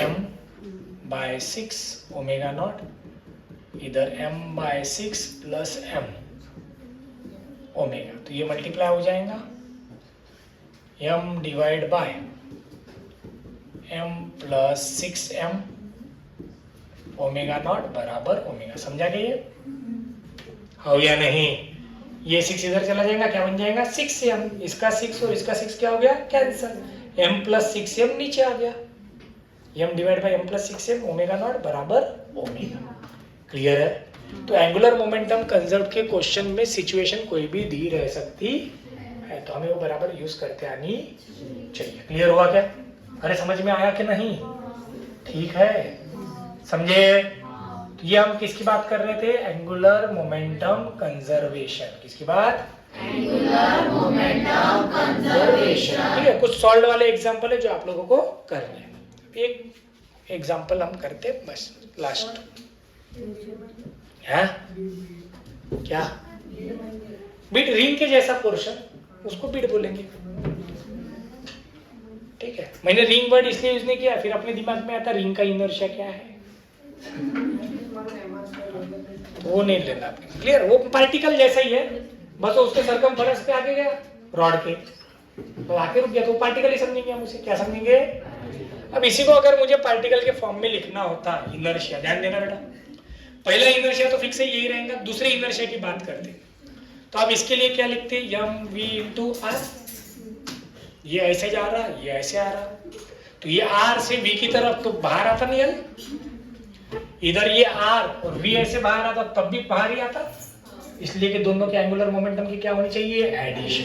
A: m/6 ओमेगा नॉट, इधर m/6 प्लस m ओमेगा। तो ये मल्टीप्लाई हो जाएगा m divide by m plus 6m omega naught बराबर ओमेगा। समझा गया ये? हो या नहीं? ये 6 इधर चला जाएगा, क्या बन जाएगा? 6m। इसका 6 और इसका 6 क्या हो गया? कैंसिल। m प्लस 6m नीचे आ गया, m divide by m plus 6m omega naught बराबर ओमेगा। क्लियर है? तो एंगुलर मोमेंटम कंजर्व के क्वेश्चन में सिचुएशन कोई भी दी रह सकती है, तो हमें वो बराबर यूज करते आनी चाहिए। क्लियर हुआ क्या? अरे समझ में आया कि नहीं? ठीक है, समझे? तो ये हम किसकी बात कर रहे थे? Angular momentum conservation. किसकी बात? Angular momentum conservation. ठीक है, कुछ सॉल्व वाले एग्जांपल है जो आप लोगों को करने हैं। एक एग्जांपल हम करते बस लास्ट है। क्या? बीट रिंग के जैसा पोर्शन, उसको बीट बोलेंगे। ठीक है, मैंने रिंग वर्ड इसलिए यूज नहीं किया, फिर अपने दिमाग में आता रिंग का इनर्शिया क्या है, तो वो नहीं लेना आपने। क्लियर? वो पार्टिकल जैसा ही है, बस उसके सरकमफेरेंस पे आगे गया रॉड के, तो आके रुक गया, तो पार्टिकल ही समझेंगे हम उसे। क्या समझेंगे? अब इसी को अगर मुझे पार्टिकल के फॉर्म में लिखना होता, इनर्शिया, ध्यान देना बेटा, पहला इनर्शिया तो फिक्स है यही रहेगा। दूसरे इनर्शिया की बात करते तो आप इसके लिए क्या लिखते? mv × r। ये ऐसे जा रहा, ये ऐसे आ रहा, तो ये r से v की तरफ तो बाहर आता नहीं है, इधर ये r और v ऐसे बाहर आता तब भी बाहर ही आता, इसलिए कि दोनों के एंगुलर मोमेंटम की क्या होनी चाहिए? एडिशन।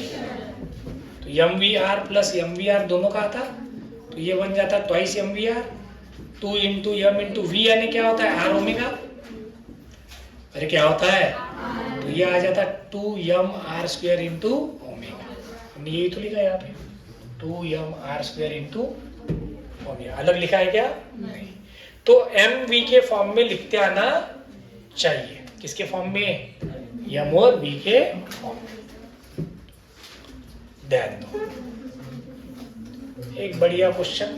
A: तो mvr प्लस mvr दोनों का आता, तो ये बन जाता ट्वाइस mvr, 2 × m × v यानी क्या होता है? r omega. अरे क्या होता है? तो ये आ जाता 2m r² इंटू ओमेगा। हमने यही तो लिखा है यहाँ पे 2m r² इंटू ओमेगा। अलग लिखा है क्या? नहीं। तो mv के फॉर्म में लिखते आना चाहिए। किसके फॉर्म में? m और v के फॉर्म में। ध्यान दो, एक बढ़िया क्वेश्चन।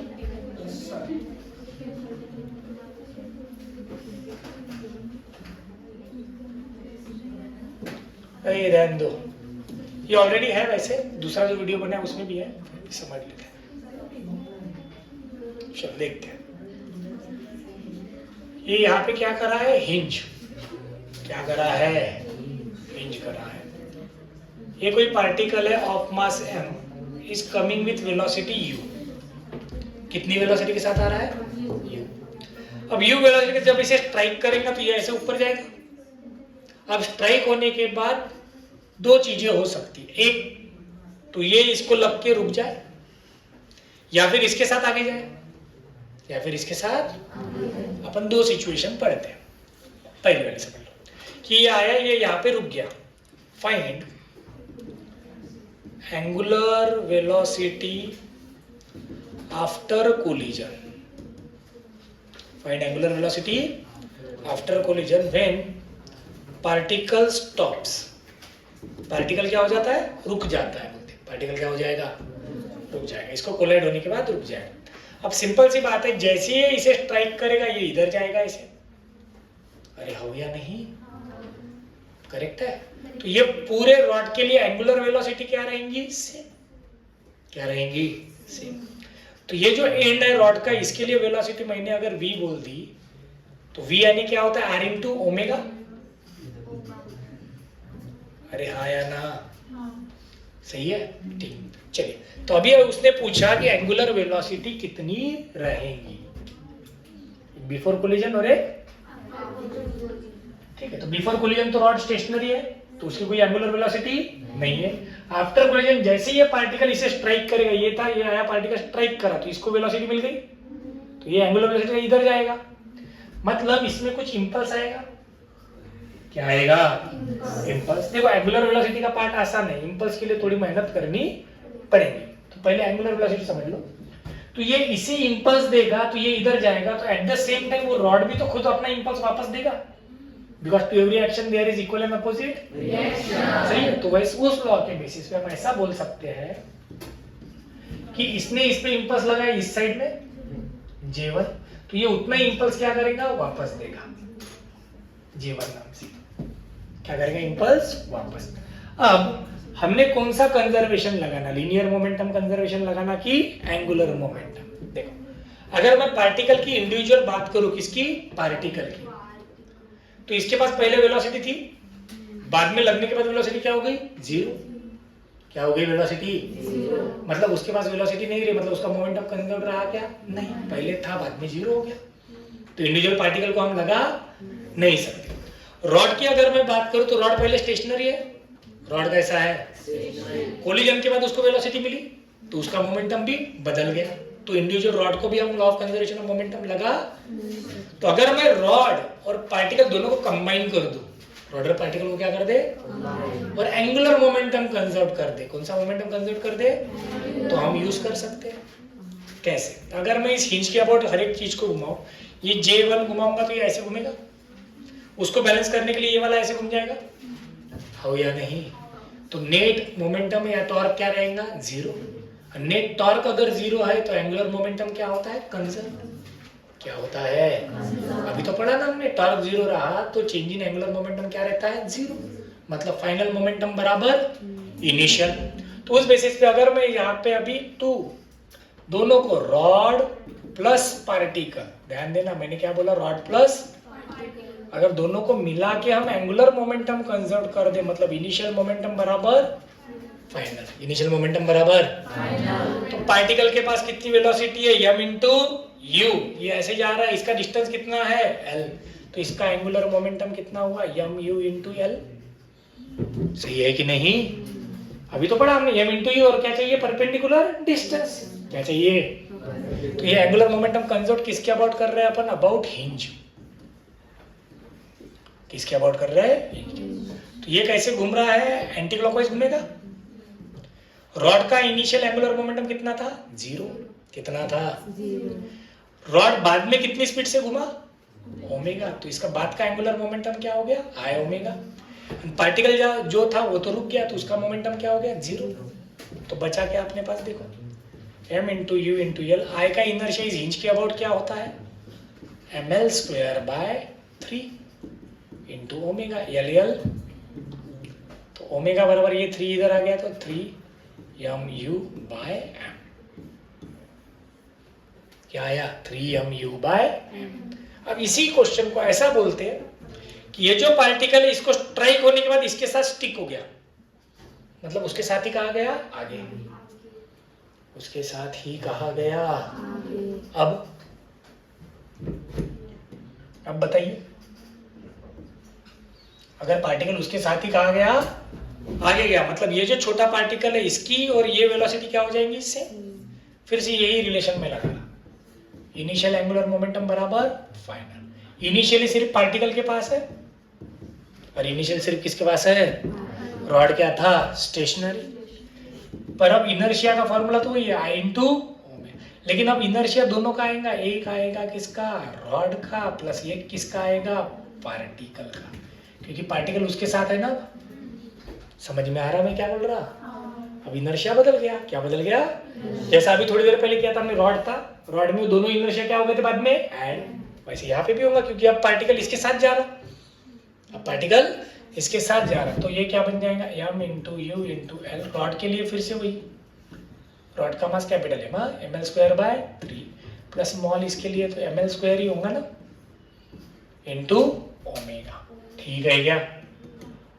A: अरे रहने दो, ये ऑलरेडी है, वैसे दूसरा जो वीडियो बना है उसमें भी है, समझ लेते हैं। चलो देखते हैं। ये यहाँ पे क्या करा है? हिंज। क्या करा है? हिंज करा है। ये कोई पार्टिकल है of mass m is coming with velocity u। कितनी वेलोसिटी के साथ आ रहा है? u। अब u वेलोसिटी जब इसे स्ट्राइक करेगा तो ये ऐसे ऊपर जाएगा। अब स्ट्राइक होने के बाद दो चीजें हो सकती है, एक तो ये इसको लग के रुक जाए, या फिर इसके साथ आगे जाए, या फिर इसके साथ। अपन दो सिचुएशन पढ़ते हैं। पहली वाली समझ लो कि ये आया, ये यहाँ पे रुक गया। Find angular velocity after collision. Find angular velocity after collision when particle stops. Particle क्या हो जाता है? रुक जाता है। पार्टिकल क्या हो जाएगा? रुक जाएगा। इसको कोलाइड होने के बाद रुक जाएगा। अब सिंपल सी बात है, जैसे ही इसे स्ट्राइक करेगा ये इधर जाएगा ऐसे। अरे हो या नहीं? करेक्ट है। तो ये पूरे रॉड के लिए एंगुलर वेलोसिटी क्या रहेंगी? सेम। क्या रहेंगी? सेम। तो ये जो एंड है रॉड का, इसके लिए वेलोसिटी मैंने अगर v बोल दी तो v यानी क्या होता है? r into omega. अरे हाँ या ना? सही है, ठीक। चलिए, तो अभी उसने पूछा कि एंगुलर वेलोसिटी कितनी रहेंगी बिफोर कोलिजन और ठीक है। तो बिफोर कोलिजन तो रॉड स्टेशनरी है, तो उसकी कोई एंगुलर वेलोसिटी नहीं है। आफ्टर कोलिजन जैसे ये पार्टिकल इसे स्ट्राइक करेगा, ये था, ये आया पार्टिकल स्ट्राइक करा तो इसको वेलोसिटी मिल गई, तो ये एंगुलर वेलोसिटी इधर जाएगा। मतलब इसमें कुछ इंपल्स आएगा। क्या आएगा? इंपल्स। देखो एंगुलर वेलोसिटी का पार्ट आसान है, इंपल्स के लिए थोड़ी मेहनत करनी पड़ेगी। तो पहले एंगुलर वेलोसिटी समझ लो। तो ये इसे इंपल्स देगा तो ये इधर जाएगा, तो एट द सेम टाइम वो रॉड भी तो खुद अपना इंपल्स वापस देगा, because to every action there is equal and opposite reaction. सही है। तो वैसे उस लॉ के बेसिस पे हम ऐसा बोल सकते हैं कि इसने इस पे इंपल्स लगाया इस साइड में J1, तो ये उतना ही इंपल्स क्या करेगा? वापस देगा J1 नाम से। क्या करेगा? इंपल्स वापस। अब हमने कौन सा कंजर्वेशन लगाना? लीनियर मोमेंटम कंजर्वेशन लगाना कि एंगुलर मोमेंटम? देखो, अगर मैं पार्टिकल की इंडिविजुअल बात करूं, किसकी? पार्टिकल की, तो इसके पास पहले वेलोसिटी थी, बाद में लगने के बाद वेलोसिटी क्या हो गई? जीरो। क्या हो गई? Velocity zero. मतलब उसके पास वेलोसिटी नहीं रही, मतलब उसका मोमेंटम कंजर्व रहा क्या? नहीं। पहले था, बाद में जीरो हो गया। तो इंडिविजुअल पार्टिकल को हम लगा नहीं सकते। रॉड की अगर मैं बात करूं तो रॉड पहले स्टेशनरी है, रॉड कैसा है? कोलिजन के बाद उसको वेलोसिटी मिली तो उसका मोमेंटम भी बदल गया। तो इंडिविजुअल रॉड को भी हम law of conservation of momentum लगा। तो अगर मैं रॉड और पार्टिकल दोनों को कंबाइन कर दूं, रॉड और पार्टिकल को क्या कर दे? और एंगुलर मोमेंटम कंजर्व कर दे। कौन सा मोमेंटम कंजर्व कर दे? तो हम यूज कर सकते हैं। कैसे? अगर मैं इस हिंज के अबाउट हर एक चीज को घुमाऊं, ये J1 घुमाऊंगा तो ये ऐसे घूमेगा, उसको बैलेंस करने के लिए ये वाला ऐसे घूम जाएगा। हो या नहीं? तो नेट मोमेंटम या टॉर्क क्या रहेगा? जीरो। नेट टॉर्क अगर जीरो है तो एंगुलर मोमेंटम क्या होता है? कंजर्व। क्या होता है? अभी तो पढ़ा ना हमने, टॉर्क जीरो रहा तो चेंज इन एंगुलर मोमेंटम क्या रहता है? जीरो। मतलब फाइनल मोमेंटम बराबर इनिशियल। तो उस बेसिस पे अगर मैं यहाँ पे अभी दोनों को रॉड प्लस पार्टिकल, ध्यान देना मैंने क्या बोला? रॉड प्लस, अगर दोनों को मिला के हम एंगुलर मोमेंटम कंजर्व कर दे, मतलब इनिशियल मोमेंटम बराबर फाइनल। इनिशियल मोमेंटम बराबर फाइनल। तो पार्टिकल के पास कितनी वेलोसिटी है? m इंटू यू। ये ऐसे जा रहा है, इसका डिस्टेंस कितना है? l। तो इसका एंगुलर मोमेंटम कितना हुआ? m u into l। सही है कि नहीं? अभी तो पढ़ा हमने m इंटू यू, और क्या चाहिए? Perpendicular distance. क्या चाहिए? तो ये एंगुलर मोमेंटम कंजर्व किसके अबाउट कर रहे हैं अपन? About hinge. किसके अबाउट कर रहे हैं? हिंज। तो तो ये कैसे घूम रहा है, एंटी क्लॉकवाइज घूमेगा। रॉड का इनिशियल एंगुलर मोमेंटम कितना था, 0। कितना था, 0। रॉड बाद में कितनी स्पीड से घुमा, ओमेगा, तो इसका बाद का एंगुलर मोमेंटम क्या हो गया, आई ओमेगा। पार्टिकल जो था वो तो रुक गया, तो उसका मोमेंटम क्या हो गया, 0। तो बचा क्या अपने पास, देखो m इंटू यू इंटू एल। आई का इनर्शिया इज हिंज के अबाउट क्या होता है, ml² / 3 इंटू ओमेगा एल। तो ओमेगा बराबर ये 3 इधर आ गया, तो 3mu/m। क्या आया, 3mu/m। अब इसी क्वेश्चन को ऐसा बोलते हैं कि ये जो पार्टिकल है इसको स्ट्राइक होने के बाद इसके साथ स्टिक हो गया, मतलब उसके साथ ही कहा गया आगे, उसके साथ ही कहा गया। अब बताइए, अगर पार्टिकल उसके साथ ही कहा गया आगे गया, मतलब ये जो छोटा पार्टिकल है इसकी और ये वेलोसिटी क्या हो जाएंगी इससे, फिर से यही रिलेशन में लगा, इनिशियल एंगुलर मोमेंटम बराबर फाइनल। इनिशियली सिर्फ पार्टिकल के पास है और इनिशियल सिर्फ किसके पास है, रॉड क्या था, स्टेशनरी। पर अब इनर्शिया का फॉर्मूला तो वही है, आई इंटू ओमेगा, लेकिन अब इनर्शिया दोनों का आएगा, एक आएगा किसका, रॉड का, प्लस एक किसका आएगा, पार्टिकल का, क्योंकि पार्टिकल उसके साथ है ना। समझ में आ रहा मैं क्या बोल रहा। अब इनर्शिया बदल गया, क्या बदल गया, जैसा अभी थोड़ी देर पहले किया था हमने, रॉड था, रॉड में दोनों इनर्शिया क्या हो गए थे बाद में ऐड, वैसे यहाँ पे भी होगा, क्योंकि अब पार्टिकल इसके साथ जा रहा, अब पार्टिकल इसके साथ जा रहा, तो ये क्या बन जाएगा, m इंटू यू इंटू एल। रॉड के लिए फिर से वही, रॉड का मास कैपिटल है ml²/3 प्लस स्मॉल इसके लिए तो ml² ही होगा ना, इंटू ओमेगा। ठीक है क्या,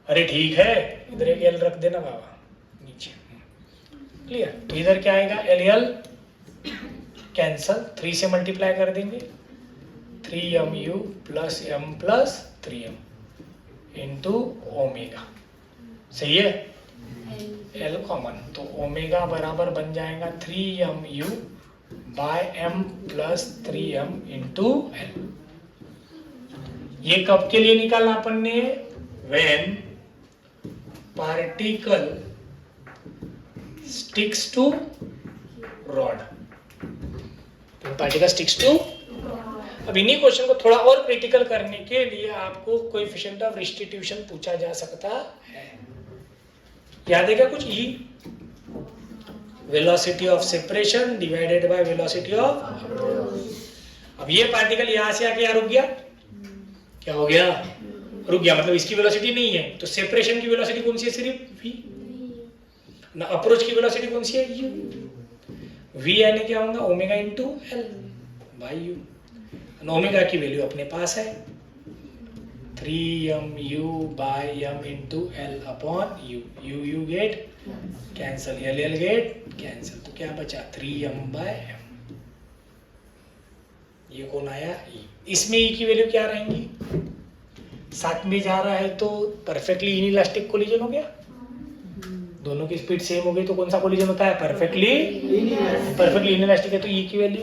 A: अरे ठीक है, इधर एक एल रख देना बाबा नीचे, क्लियर। तो इधर क्या आएगा, एल कैंसल, 3 से मल्टीप्लाई कर देंगे, 3mu plus m plus 3m into omega, सही है, एल कॉमन, तो ओमेगा बराबर बन जाएगा 3mu/m plus 3m into L. ये कब के लिए निकालना अपन ने, when particle sticks to rod, particle sticks to. अब इन्हीं क्वेश्चन को थोड़ा और क्रिटिकल करने के लिए आपको कोएफिशिएंट ऑफ रिस्टिट्यूशन पूछा जा सकता है। याद है क्या कुछ, e velocity of separation divided by velocity of approach. अब ये पार्टिकल यहां से आके रुक गया, क्या हो गया, रुक गया, मतलब इसकी वेलोसिटी नहीं है, तो सेपरेशन की वेलोसिटी कौन सी है, सिर्फ v ना, अप्रोच की वेलोसिटी कौन सी है, u। v यानी क्या होगा, omega into L by you, omega की वैल्यू अपने पास है 3mu/m into L upon you, you get cancel, L get cancel, तो क्या बचा 3m/m। ये कौन आया, e। इसमें e की वैल्यू क्या रहेंगी, साथ में जा रहा है तो परफेक्टली इनइलास्टिक कोलिजन हो गया, दोनों की स्पीड सेम हो गई तो कौन सा कोलिजन होता है, परफेक्टली इनइलास्टिक है, तो e की वैल्यू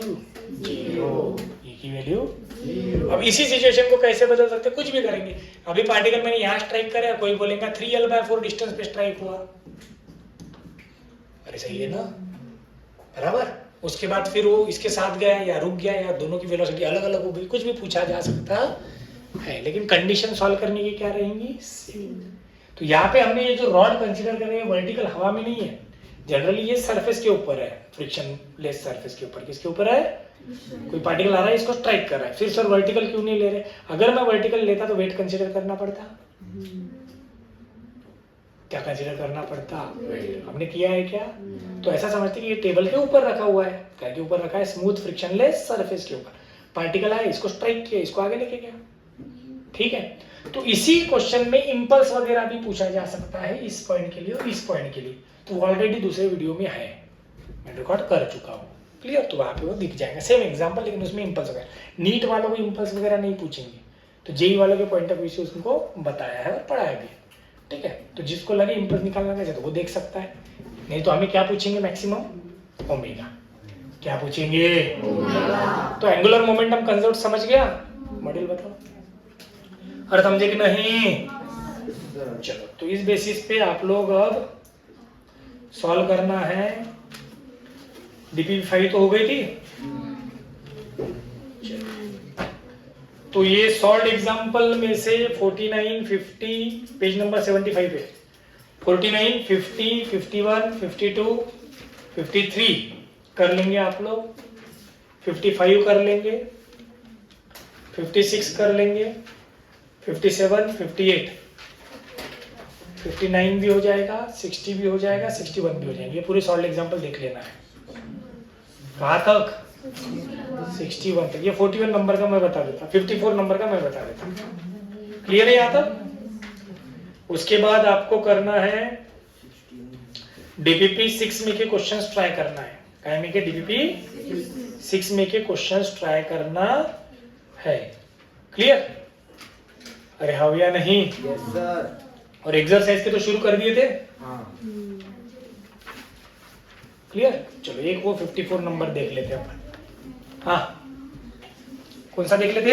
A: 0, e की वैल्यू 0। अब इसी सिचुएशन को कैसे बदल सकते, कुछ भी करेंगे। अभी पार्टिकल मैंने यहाँ स्ट्राइक करे, कोई बोलेगा 3l/4 डिस्टेंस पे स्ट्राइक हुआ, अरे सही है ना, बराबर। उसके बाद फिर वो इसके साथ गया या रुक गया या दोनों की वेलोसिटी अलग अलग हो गई, कुछ भी पूछा जा सकता है, लेकिन कंडीशन सॉल्व करने की क्या रहेंगी, सेम। तो यहाँ पे हमने ये जो रॉड कंसीडर कर रहे हैं वर्टिकल हवा में नहीं है, जनरली ये सरफेस के ऊपर है, फ्रिक्शन लेस सरफेस के ऊपर, किसके ऊपर है, कोई पार्टिकल आ रहा है इसको स्ट्राइक कर रहा है, फिर सर वर्टिकल क्यों नहीं ले रहे, अगर मैं वर्टिकल लेता तो वेट कंसीडर करना पड़ता, क्या कंसीडर करना पड़ता, वेट। हमने किया है क्या, तो ऐसा समझते कि ये टेबल के ऊपर रखा हुआ है, क्या के ऊपर रखा है, स्मूथ फ्रिक्शनलेस सरफेस के ऊपर, पार्टिकल आया इसको स्ट्राइक किया, इसको आगे लेके गया, ठीक है। तो इसी क्वेश्चन में इंपल्स वगैरह भी पूछा जा सकता है, इस पॉइंट के लिए और इस पॉइंट के लिए, तो ऑलरेडी दूसरे वीडियो में है, मैं रिकॉर्ड कर चुका हूँ, क्लियर। तो वहाँ पे वो दिख जाएगा सेम एग्जांपल, लेकिन उसमें इंपल्स वगैरह, नीट वालों को इंपल्स वगैरह नहीं पूछेंगे, तो जेई वालों के पॉइंट ऑफ व्यू से उसको बताया है और पढ़ाया भी, ठीक है। तो जिसको लगे इंपल्स निकालना कैसे तो वो देख सकता है, नहीं तो हमें क्या पूछेंगे मैक्सिमम, ओमेगा। क्या पूछेंगे, ओमेगा। तो एंगुलर मोमेंटम कंसेप्ट समझ गया, मॉड्यूल बताओ, और समझे कि नहीं, चलो, तो इस बेसिस पे आप लोग अब सॉल्व करना है। DP5 तो हो गई थी। तो ये सॉल्व एग्जाम्पल में से 49, 50, पेज नंबर 75 है। 49, 50, 51, 52, 53 कर लेंगे आप लोग, 55 कर लेंगे, 56 कर लेंगे, 57, 58, 59 भी हो जाएगा, 60 भी हो जाएगा, 61 भी हो जाएगा। ये पूरे सॉल्व एग्जाम्पल देख लेना है। कहाँ तक? 61 तक। ये 41 नंबर का मैं बता देता, 54 नंबर का मैं बता देता। क्लियर है यहाँ तक? उसके बाद आपको करना है DPP 6 में के क्वेश्चंस ट्राई करना है। क्या में के DPP 6 में के क्वेश्चंस ट्राई करना है। क्लियर? अरे हाँ या नहीं?
B: Yes sir.
A: और एक्सरसाइज के तो शुरू कर दिए थे।
B: हाँ।
A: क्लियर? चलो एक वो 54 नंबर देख लेते हैं अपन। हाँ, कौन सा देख लेते?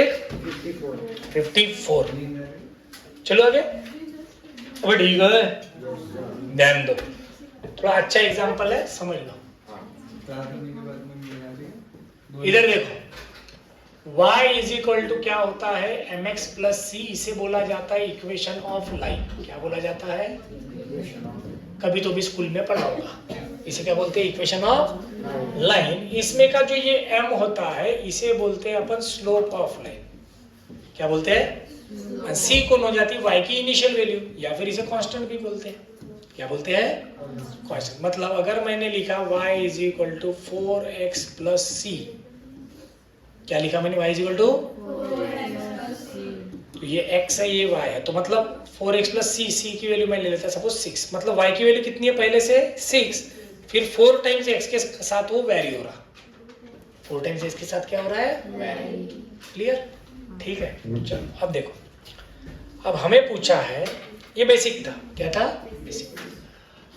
A: 54। चलो आगे। अब ठीक है, ध्यान दो, थोड़ा अच्छा एग्जांपल है, समझ लो। इधर देखो, y इज इक्वल टू क्या होता है? mx प्लस सी। इसे बोला जाता है इक्वेशन ऑफ लाइन। क्या बोला जाता है? कभी तो भी स्कूल में पढ़ा होगा। इसे क्या बोलते हैं? Equation of line. इसमें का जो ये m होता है, इसे बोलते हैं अपन स्लोप ऑफ लाइन। क्या बोलते हैं? c कौन हो जाती है? y की इनिशियल वैल्यू, या फिर इसे कांस्टेंट भी बोलते हैं। क्या बोलते हैं? कांस्टेंट। मतलब अगर मैंने लिखा y is equal to 4x plus C, क्या लिखा मैंने? y इज इक्वल टू, तो ये x है, ये y है, तो मतलब 4x प्लस सी, सी की वैल्यू मैं ले लेता सपोज 6, मतलब y की वैल्यू कितनी है पहले से? 6, फिर 4 टाइम्स x के साथ वो वैरी हो रहा, 4 टाइम्स x के साथ क्या हो रहा है? वैरी। क्लियर? ठीक है। चलो अब देखो, अब हमें पूछा है, ये बेसिक था। क्या था? बेसिक।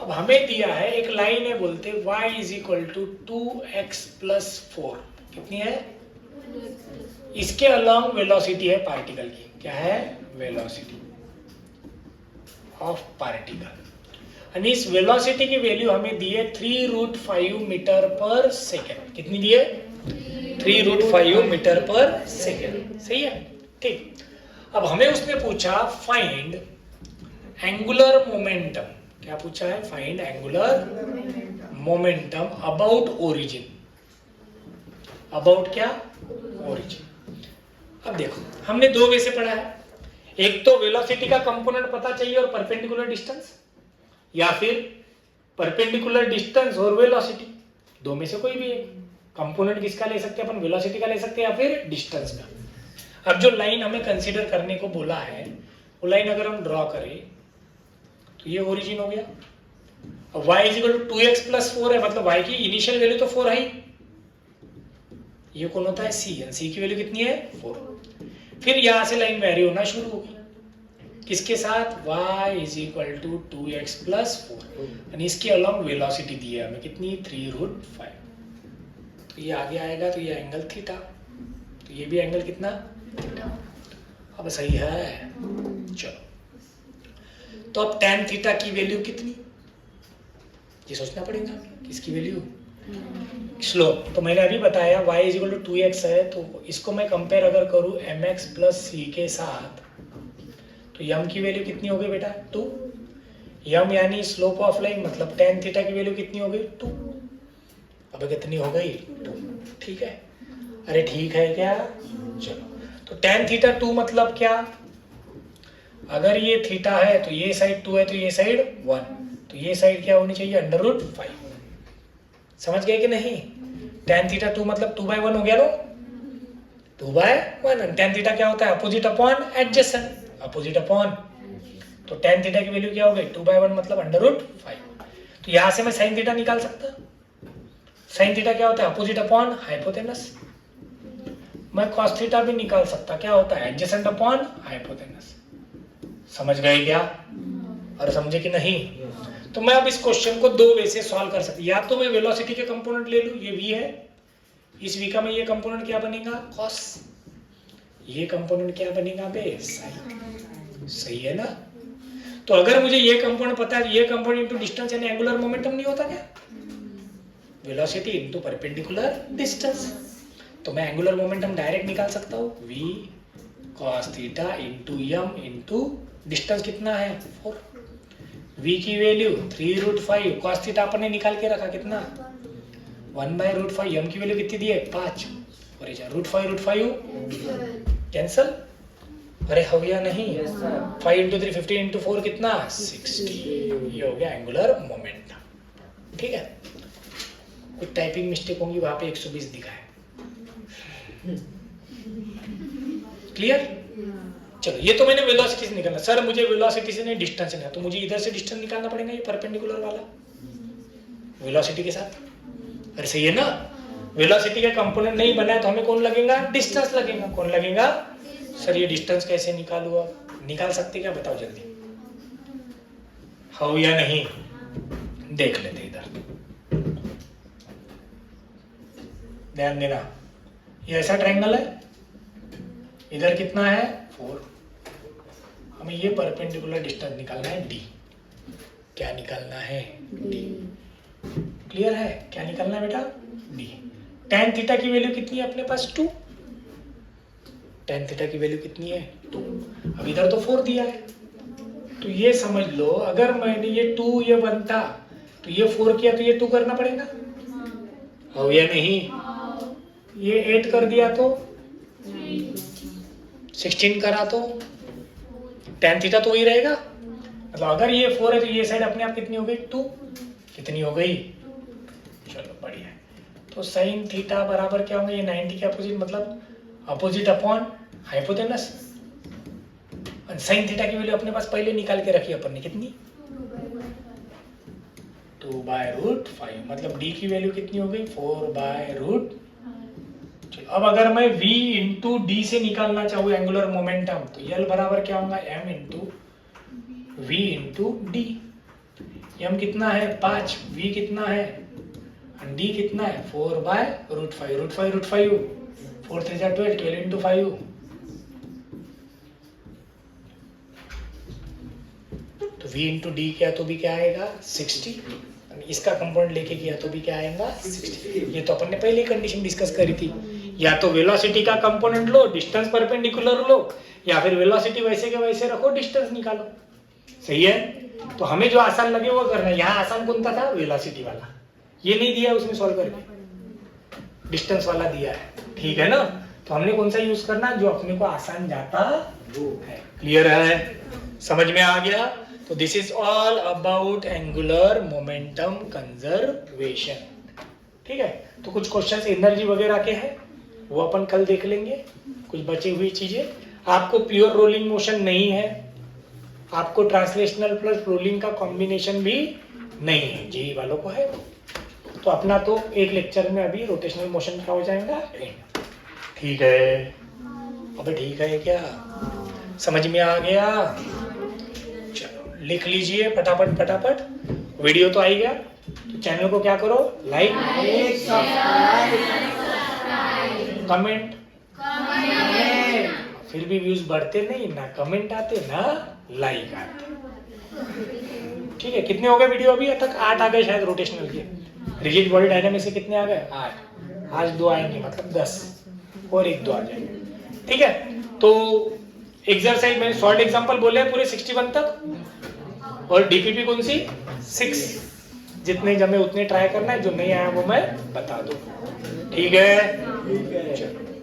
A: अब हमें दिया है एक लाइन है, बोलते y is equal to 2x plus 4, कितनी है? इसके अलोंग वेलोसिटी है पार्टिकल की। क्या है? Velocity of particle. और इस वेलोसिटी की वैल्यू हमें दी है 3√5 मीटर पर सेकेंड। कितनी दी है? 3√5 मीटर पर सेकेंड। सही है? ठीक। अब हमें उसने पूछा फाइंड एंगुलर मोमेंटम। क्या पूछा है? Find angular momentum about origin. About क्या? ओरिजिन। अब देखो, हमने दो वे से पढ़ा है। एक तो वेलोसिटी का कंपोनेंट पता चाहिए और परपेंडिकुलर डिस्टेंस, या फिर परपेंडिकुलर डिस्टेंस और वेलोसिटी, दो में से कोई भी एक कंपोनेंट किसका ले सकते हैं अपन? वेलोसिटी का ले सकते हैं या फिर डिस्टेंस का। अब जो लाइन हमें कंसीडर करने को बोला है, वो लाइन अगर हम ड्रॉ करें तो ये ओरिजिन हो गया। अब y is equal to 2x plus 4 है, मतलब y की इनिशियल वैल्यू तो 4 है ही। ये कौन होता है? c। c की वैल्यू कितनी है? 4। फिर यहां से लाइन वेरी होना शुरू होगी, किसके साथ? y is equal to 2x plus 4, और इसके अलोंग वेलोसिटी दी है हमें कितनी? 3√5। तो ये आगे आएगा तो ये एंगल थीटा, तो ये भी एंगल कितना? थीटा। अब सही है। चलो, तो अब tan थीटा की वैल्यू कितनी? ये सोचना पड़ेगा किसकी वैल्यू? स्लोप। तो मैंने अभी बताया y is equal to 2x है, तो इसको मैं कंपेयर अगर करूं mx प्लस सी के साथ, तो m की वैल्यू कितनी हो गई बेटा? 2। m यानी स्लोप ऑफ लाइन, मतलब tan थीटा की वैल्यू कितनी हो गई? 2। अब कितनी हो गई? 2। ठीक है? अरे ठीक है क्या? चलो, तो tan थीटा 2 मतलब क्या? अगर ये थीटा है तो ये साइड 2 है, तो ये साइड 1, तो ये साइड क्या होनी चाहिए? √5। समझ गए कि नहीं? tan थीटा 2 मतलब 2/1 हो गया नो, 2/1। tan थीटा क्या होता है? Opposite upon adjacent, opposite upon, तो tan थीटा की वैल्यू क्या हो गई? 2/1 मतलब √5। तो यहां से मैं sin थीटा निकाल सकता। sin थीटा क्या होता है? Opposite upon hypotenuse. मैं cos थीटा भी निकाल सकता। क्या होता है? Adjacent upon hypotenuse. समझ गए क्या? और समझे कि नहीं? तो मैं अब इस क्वेश्चन को दो वे से सॉल्व कर सकती। या तो मैं वेलोसिटी के कंपोनेंट ले लूं, ये v है, इस v का में ये कंपोनेंट क्या बनेगा? cos। ये कंपोनेंट क्या बनेगा बे? sin। सही है ना? तो अगर मुझे ये कंपाउंड पता है, ये कंपाउंड इनटू डिस्टेंस यानी एंगुलर मोमेंटम नहीं होता क्या? Velocity into perpendicular distance. तो मैं एंगुलर मोमेंटम डायरेक्ट निकाल सकता हूँ, v cos theta into m into distance कितना है 4, v की वैल्यू 3√5, cos थीटा अपन ने निकाल के रखा कितना 1/√5, m की वैल्यू कितनी दी है 5, और ये √5 कैंसल, अरे हो गया नहीं, 5 इंटू 3 15 इंटू 4 कितना 60, ये हो गया एंगुलर मोमेंटम। ठीक है, कुछ टाइपिंग मिस्टेक होंगी वहां पे 120 दिखा है। क्लियर? चलो ये तो मैंने वेलोसिटी से निकालना, सर मुझे वेलोसिटी से नहीं डिस्टेंस से नहीं, तो मुझे इधर से डिस्टेंस निकालना पड़ेगा, ये परपेंडिकुलर वाला वेलोसिटी के साथ। अरे सही है ना, वेलोसिटी का कंपोनेंट नहीं बना है तो हमें कौन लगेगा? डिस्टेंस लगेगा। कौन लगेगा? सर ये डिस्टेंस कैसे निकालूं? आप निकाल सकते क्या? बताओ जल्दी, हो या नहीं? देख लेते इधर, ध्यान देना, ये ऐसा ट्रायंगल है, इधर कितना है 4, हमें ये परपेंडिकुलर डिस्टेंस निकालना है d। क्या निकालना है? d। क्लियर है? क्या निकालना है बेटा? d। tan थीटा की वैल्यू कितनी है अपने पास 2, tan थीटा की वैल्यू कितनी है 2, अब इधर तो 4 दिया है, तो ये समझ लो अगर मैंने ये 2 ये बनता तो ये 4 किया तो ये 2 करना पड़ेगा, हो या नहीं? ये 8 कर दिया तो 16 करा तो tan थीटा तो वही रहेगा, मतलब अगर ये 4 है तो ये साइड अपने आप कितनी हो गई 2, कितनी हो गई? चलो बढ़िया है, तो sin थीटा बराबर क्या होंगे? ये 90 के अपोजिट, मतलब opposite upon hypotenuse. sin theta की वैल्यू अपने पास पहले निकाल के रखी अपन ने, कितनी 2/√5, मतलब d की वैल्यू कितनी हो गई 4/√। अब अगर मैं v इंटू डी से निकालना चाहूँ एंगुलर मोमेंटम, तो L बराबर क्या होगा? m into v into d. m कितना है 5, v कितना है, d कितना है 4/√5, √5 4 3 12, 12 इंटू 5, तो v इंटू डी किया तो भी क्या आएगा 60, इसका कंपाउंड लेके किया तो भी क्या आएगा 60। ये तो अपन ने पहले ही कंडीशन डिस्कस करी थी, या तो वेलोसिटी का कंपोनेंट लो, डिस्टेंस परपेंडिकुलर लो, या फिर वेलोसिटी वैसे के वैसे रखो, डिस्टेंस निकालो। सही है? तो हमें जो आसान लगे वो करना है। यहाँ आसान कौन सा था? वेलोसिटी वाला, ये नहीं दिया उसमें सॉल्व करके, डिस्टेंस वाला दिया है। ठीक है ना, तो हमने कौन सा यूज करना जो अपने को आसान जाता है। क्लियर है? समझ में आ गया? तो this is all about angular momentum conservation. ठीक है, तो कुछ क्वेश्चंस एनर्जी वगैरह के हैं वो अपन कल देख लेंगे, कुछ बची हुई चीजें। आपको प्योर रोलिंग मोशन नहीं है, आपको ट्रांसलेशनल प्लस रोलिंग का कॉम्बिनेशन भी नहीं है, जेई वालों को है। तो अपना तो एक लेक्चर में अभी रोटेशनल मोशन का हो जाएगा। ठीक है, अबे ठीक है क्या? समझ में आ गया? चलो लिख लीजिए फटाफट फटाफट, वीडियो तो आ ही गया, तो चैनल को क्या करो, लाइक कमेंट। फिर भी व्यूज बढ़ते नहीं, ना कमेंट आते ना लाइक आते। ठीक है, कितने हो गए वीडियो अभी तक? 8 आ गए शायद रोटेशनल के। रिजिड बॉडी डायनामिक्स के कितने आ गए? 8। आज 2 आएंगे, मतलब 10 और 1 2 आ जाएंगे। ठीक है, तो एक्सरसाइज मैंने शॉर्ट एग्जांपल बोले हैं पूरे 61 तक, और डीपीपी कौन सी 6, जितने जमे उतने ट्राई करना है, जो नहीं आया वो मैं बता दूं। ठीक है, चलो।